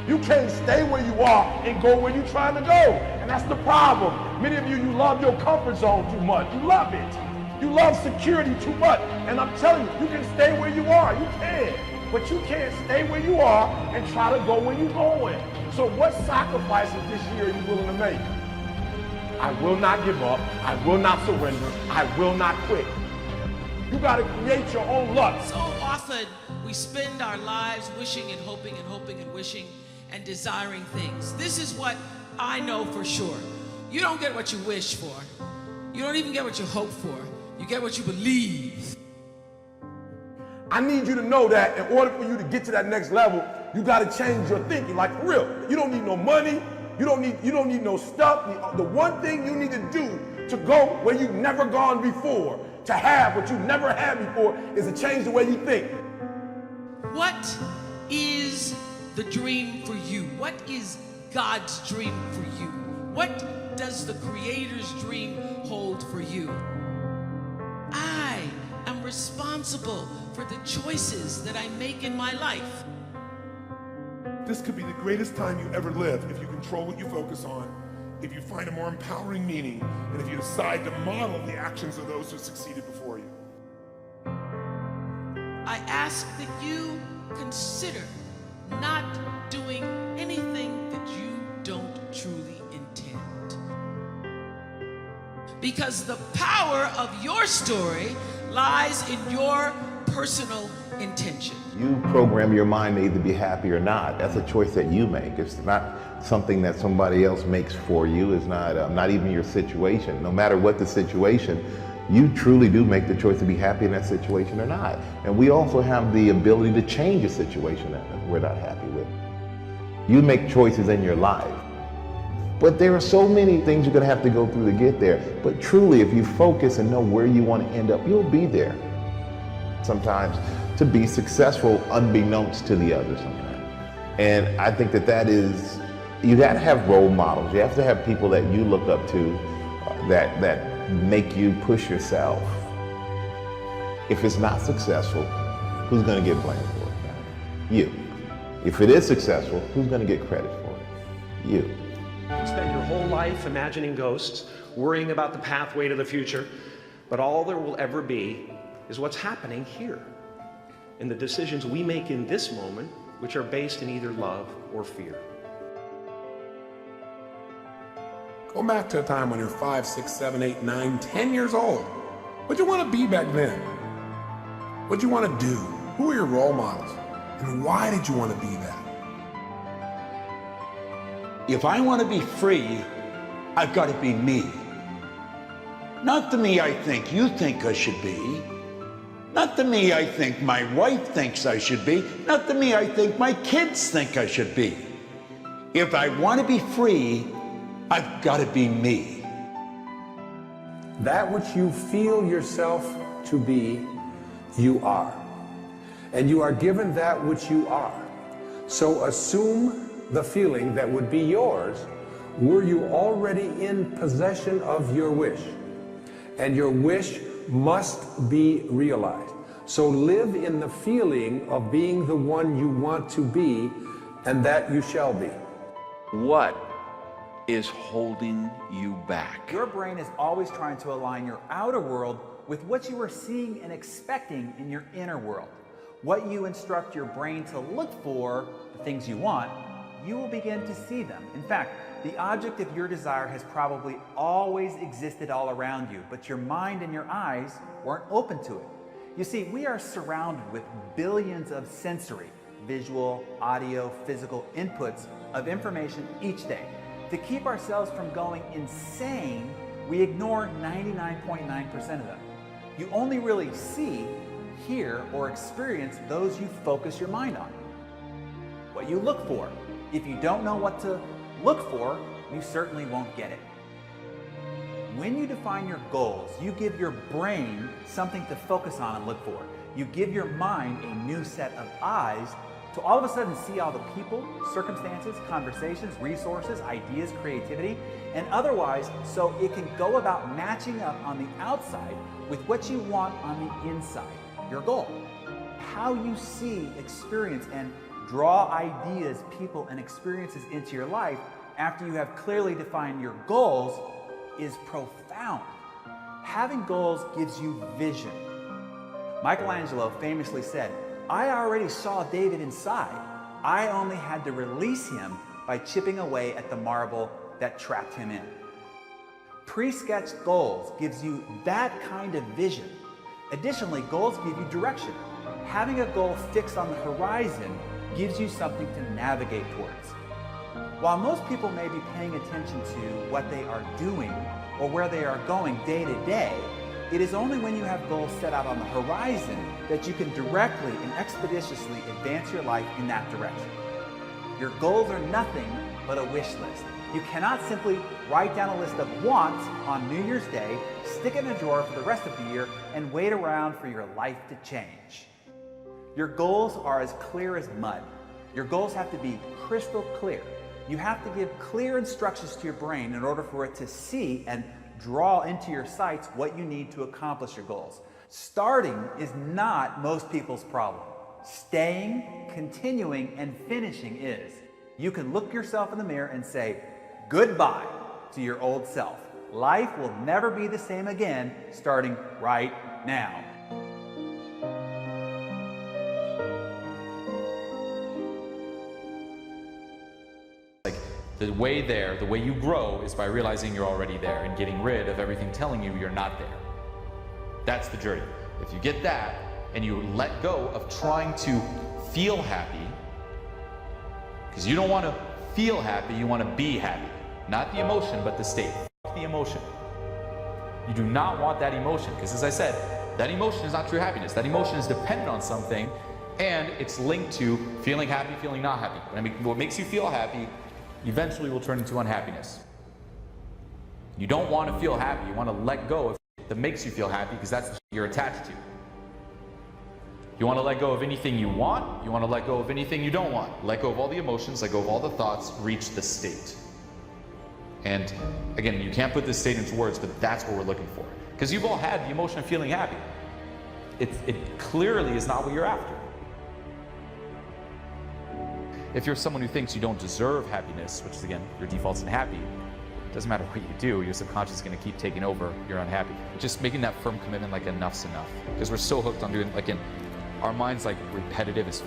Speaker 16: You can't stay where you are and go where you're trying to go. And that's the problem. Many of you love your comfort zone too much. You love it. You love security too much. And I'm telling you, you can stay where you are. You can. but you can't stay where you are and try to go where you're going. So what sacrifices this year are you willing to make? I will not give up. I will not surrender. I will not quit. You got to create your own luck.
Speaker 13: So often we spend our lives wishing and hoping and hoping and wishing and desiring things. This is what I know for sure. You don't get what you wish for. You don't even get what you hope for. You get what you believe.
Speaker 16: I need you to know that in order for you to get to that next level, you got to change your thinking. Like, for real, you don't need no money. You don't need no stuff. The one thing you need to do to go where you've never gone before, to have what you've never had before, is to change the way you think.
Speaker 13: What is the dream for you? What is God's dream for you? What does the Creator's dream hold for you? I am responsible for the choices that I make in my life.
Speaker 3: This could be the greatest time you ever live if you control what you focus on, if you find a more empowering meaning, and if you decide to model the actions of those who succeeded before you.
Speaker 13: I ask that you consider not doing anything that you don't truly intend. Because the power of your story lies in your personal intention.
Speaker 23: You program your mind to either be happy or not. That's a choice that you make. It's not something that somebody else makes for you. It's not even your situation. No matter what the situation, you truly do make the choice to be happy in that situation or not. And we also have the ability to change a situation that we're not happy with. You make choices in your life. But there are so many things you're going to have to go through to get there. But truly, if you focus and know where you want to end up, you'll be there. Sometimes to be successful unbeknownst to the other sometimes. And I think that is, you got to have role models. You have to have people that you look up to that make you push yourself. If it's not successful, who's going to get blamed for it? You. If it is successful, who's going to get credit for it? You.
Speaker 15: You spend your whole life imagining ghosts, worrying about the pathway to the future, but all there will ever be is what's happening here, and the decisions we make in this moment, which are based in either love or fear.
Speaker 3: Go back to a time when you're 5, 6, 7, 8, 9, 10 years old. What'd you want to be back then? What'd you want to do? Who were your role models? And why did you want to be that?
Speaker 17: If I want to be free, I've got to be me. Not the me I think you think I should be. Not the me I think my wife thinks I should be. Not the me I think my kids think I should be. If I want to be free, I've got to be me.
Speaker 20: That which you feel yourself to be, you are. And you are given that which you are. So assume the feeling that would be yours were you already in possession of your wish. And your wish must be realized. So live in the feeling of being the one you want to be, and that you shall be.
Speaker 18: What is holding you back?
Speaker 25: Your brain is always trying to align your outer world with what you are seeing and expecting in your inner world. What you instruct your brain to look for, the things you want, you will begin to see them. In fact, the object of your desire has probably always existed all around you, but your mind and your eyes weren't open to it. You see, we are surrounded with billions of sensory, visual, audio, physical inputs of information each day. To keep ourselves from going insane, we ignore 99.9% of them. You only really see, hear, or experience those you focus your mind on. What you look for. If you don't know what to look for, you certainly won't get it. When you define your goals, you give your brain something to focus on and look for. You give your mind a new set of eyes to all of a sudden see all the people, circumstances, conversations, resources, ideas, creativity, and otherwise, so it can go about matching up on the outside with what you want on the inside, your goal. How you see, experience, and draw ideas, people, and experiences into your life after you have clearly defined your goals is profound. Having goals gives you vision. Michelangelo famously said, I already saw David inside. I only had to release him by chipping away at the marble that trapped him in. Pre-sketched goals gives you that kind of vision. Additionally, goals give you direction. Having a goal fixed on the horizon gives you something to navigate towards. While most people may be paying attention to what they are doing or where they are going day to day, it is only when you have goals set out on the horizon that you can directly and expeditiously advance your life in that direction. Your goals are nothing but a wish list. You cannot simply write down a list of wants on New Year's Day, stick it in a drawer for the rest of the year, and wait around for your life to change. Your goals are as clear as mud. Your goals have to be crystal clear. You have to give clear instructions to your brain in order for it to see and draw into your sights what you need to accomplish your goals. Starting is not most people's problem. Staying, continuing, and finishing is. You can look yourself in the mirror and say goodbye to your old self. Life will never be the same again starting right now.
Speaker 4: The way there, the way you grow, is by realizing you're already there and getting rid of everything telling you you're not there. That's the journey. If you get that and you let go of trying to feel happy, because you don't want to feel happy, you want to be happy. Not the emotion, but the state. The emotion. You do not want that emotion, because as I said, that emotion is not true happiness. That emotion is dependent on something, and it's linked to feeling happy, feeling not happy. What makes you feel happy eventually will turn into unhappiness. You don't want to feel happy. You want to let go of that makes you feel happy, because that's the you're attached to. You want to let go of anything you want. You want to let go of anything you don't want. Let go of all the emotions, let go of all the thoughts, reach the state. And again, you can't put this state into words, but that's what we're looking for. Because you've all had the emotion of feeling happy. It clearly is not what you're after. If you're someone who thinks you don't deserve happiness, which is again, your default's unhappy, it doesn't matter what you do, your subconscious is going to keep taking over, you're unhappy. Just making that firm commitment, like enough's enough. Because we're so hooked on doing, like our mind's like repetitive as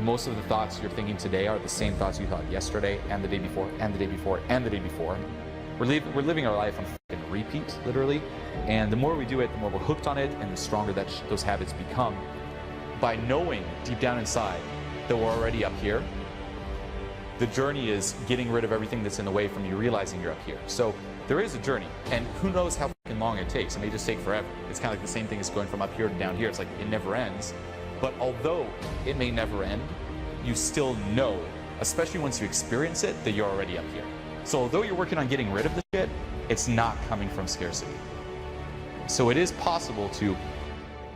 Speaker 4: most of the thoughts you're thinking today are the same thoughts you thought yesterday and the day before and the day before and the day before. We're living our life on fucking repeat, literally. And the more we do it, the more we're hooked on it, and the stronger that those habits become. By knowing deep down inside that we're already up here, the journey is getting rid of everything that's in the way from you realizing you're up here. So there is a journey, and who knows how fucking long it takes. It may just take forever. It's kind of like the same thing as going from up here to down here. It's like it never ends. But although it may never end, you still know, especially once you experience it, that you're already up here. So although you're working on getting rid of the shit, it's not coming from scarcity. So it is possible to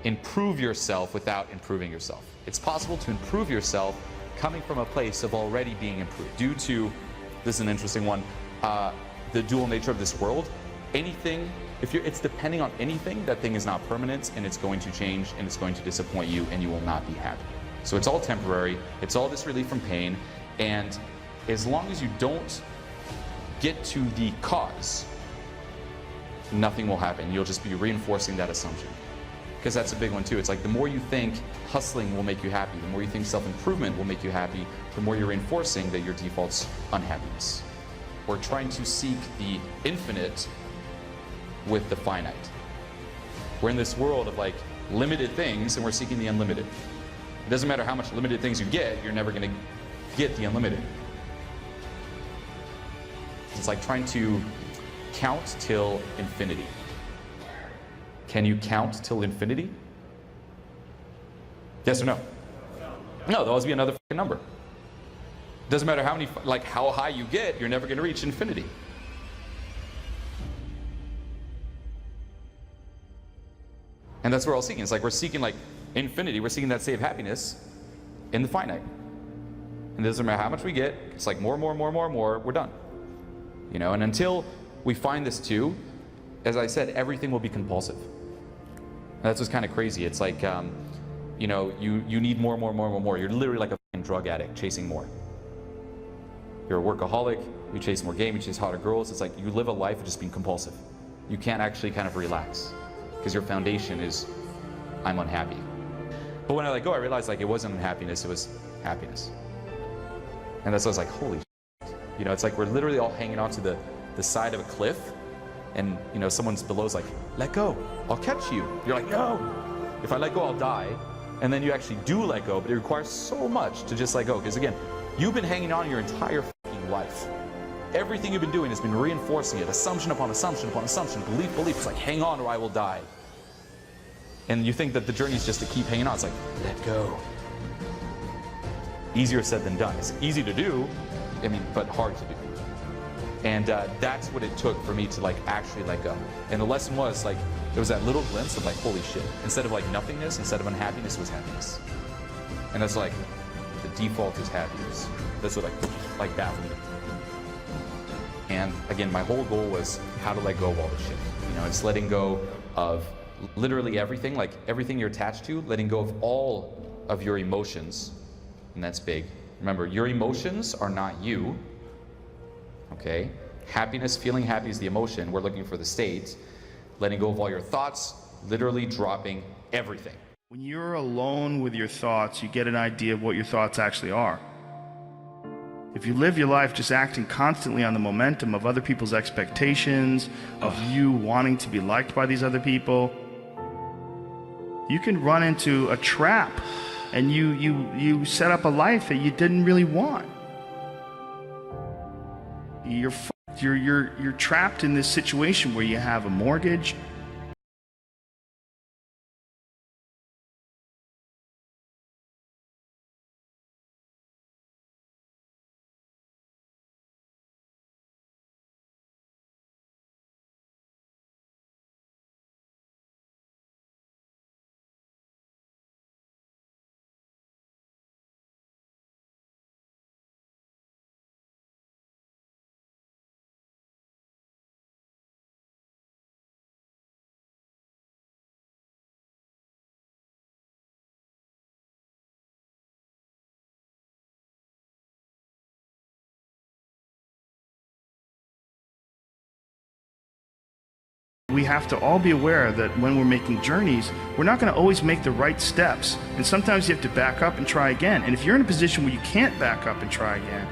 Speaker 4: improve yourself without improving yourself. It's possible to improve yourself coming from a place of already being improved. Due to, this is an interesting one, the dual nature of this world, anything, it's depending on anything, that thing is not permanent, and it's going to change, and it's going to disappoint you, and you will not be happy. So it's all temporary, it's all this relief from pain, and as long as you don't get to the cause, nothing will happen. You'll just be reinforcing that assumption. Because that's a big one too. It's like the more you think hustling will make you happy, the more you think self-improvement will make you happy, the more you're reinforcing that your default's unhappiness. We're trying to seek the infinite with the finite. We're in this world of like limited things, and we're seeking the unlimited. It doesn't matter how much limited things you get, you're never going to get the unlimited. It's like trying to count till infinity. Can you count till infinity? Yes or no? No, there'll always be another fucking number. Doesn't matter how many, like how high you get, you're never going to reach infinity. And that's what we're all seeking. It's like we're seeking like infinity. We're seeking that state of happiness in the finite. And it doesn't matter how much we get. It's like more, we're done. You know, and until we find this too, as I said, everything will be compulsive. And that's what's kind of crazy. It's like, you know, you need more. You're literally like a fucking drug addict chasing more. You're a workaholic, you chase more game, you chase hotter girls. It's like you live a life of just being compulsive. You can't actually kind of relax because your foundation is, I'm unhappy. But when I let go, I realized like it wasn't unhappiness, it was happiness. And that's why I was like, holy shit. You know, it's like we're literally all hanging onto the side of a cliff, and you know, someone's below's like, let go, I'll catch you. You're like, no, if I let go, I'll die. And then you actually do let go, but it requires so much to just let go. Because again, you've been hanging on your entire fucking life. Everything you've been doing has been reinforcing it, assumption upon assumption upon assumption, belief, belief. It's like, hang on or I will die. And you think that the journey is just to keep hanging on. It's like, let go. Easier said than done. It's easy to do, I mean, but hard to do. And that's what it took for me to like actually let go. And the lesson was like, there was that little glimpse of like, holy shit. Instead of like nothingness, instead of unhappiness, was happiness. And that's like, the default is happiness. That's what like baffled me. And again, my whole goal was how to let go of all the shit. You know, it's letting go of literally everything, like everything you're attached to, letting go of all of your emotions. And that's big. Remember, your emotions are not you. Okay? Happiness, feeling happy is the emotion. We're looking for the state. Letting go of all your thoughts, literally dropping everything.
Speaker 5: When you're alone with your thoughts, you get an idea of what your thoughts actually are. If you live your life just acting constantly on the momentum of other people's expectations, of you wanting to be liked by these other people, you can run into a trap, and you set up a life that you didn't really want. You're trapped in this situation where you have a mortgage. We have to all be aware that when we're making journeys, we're not going to always make the right steps. And sometimes you have to back up and try again. And if you're in a position where you can't back up and try again,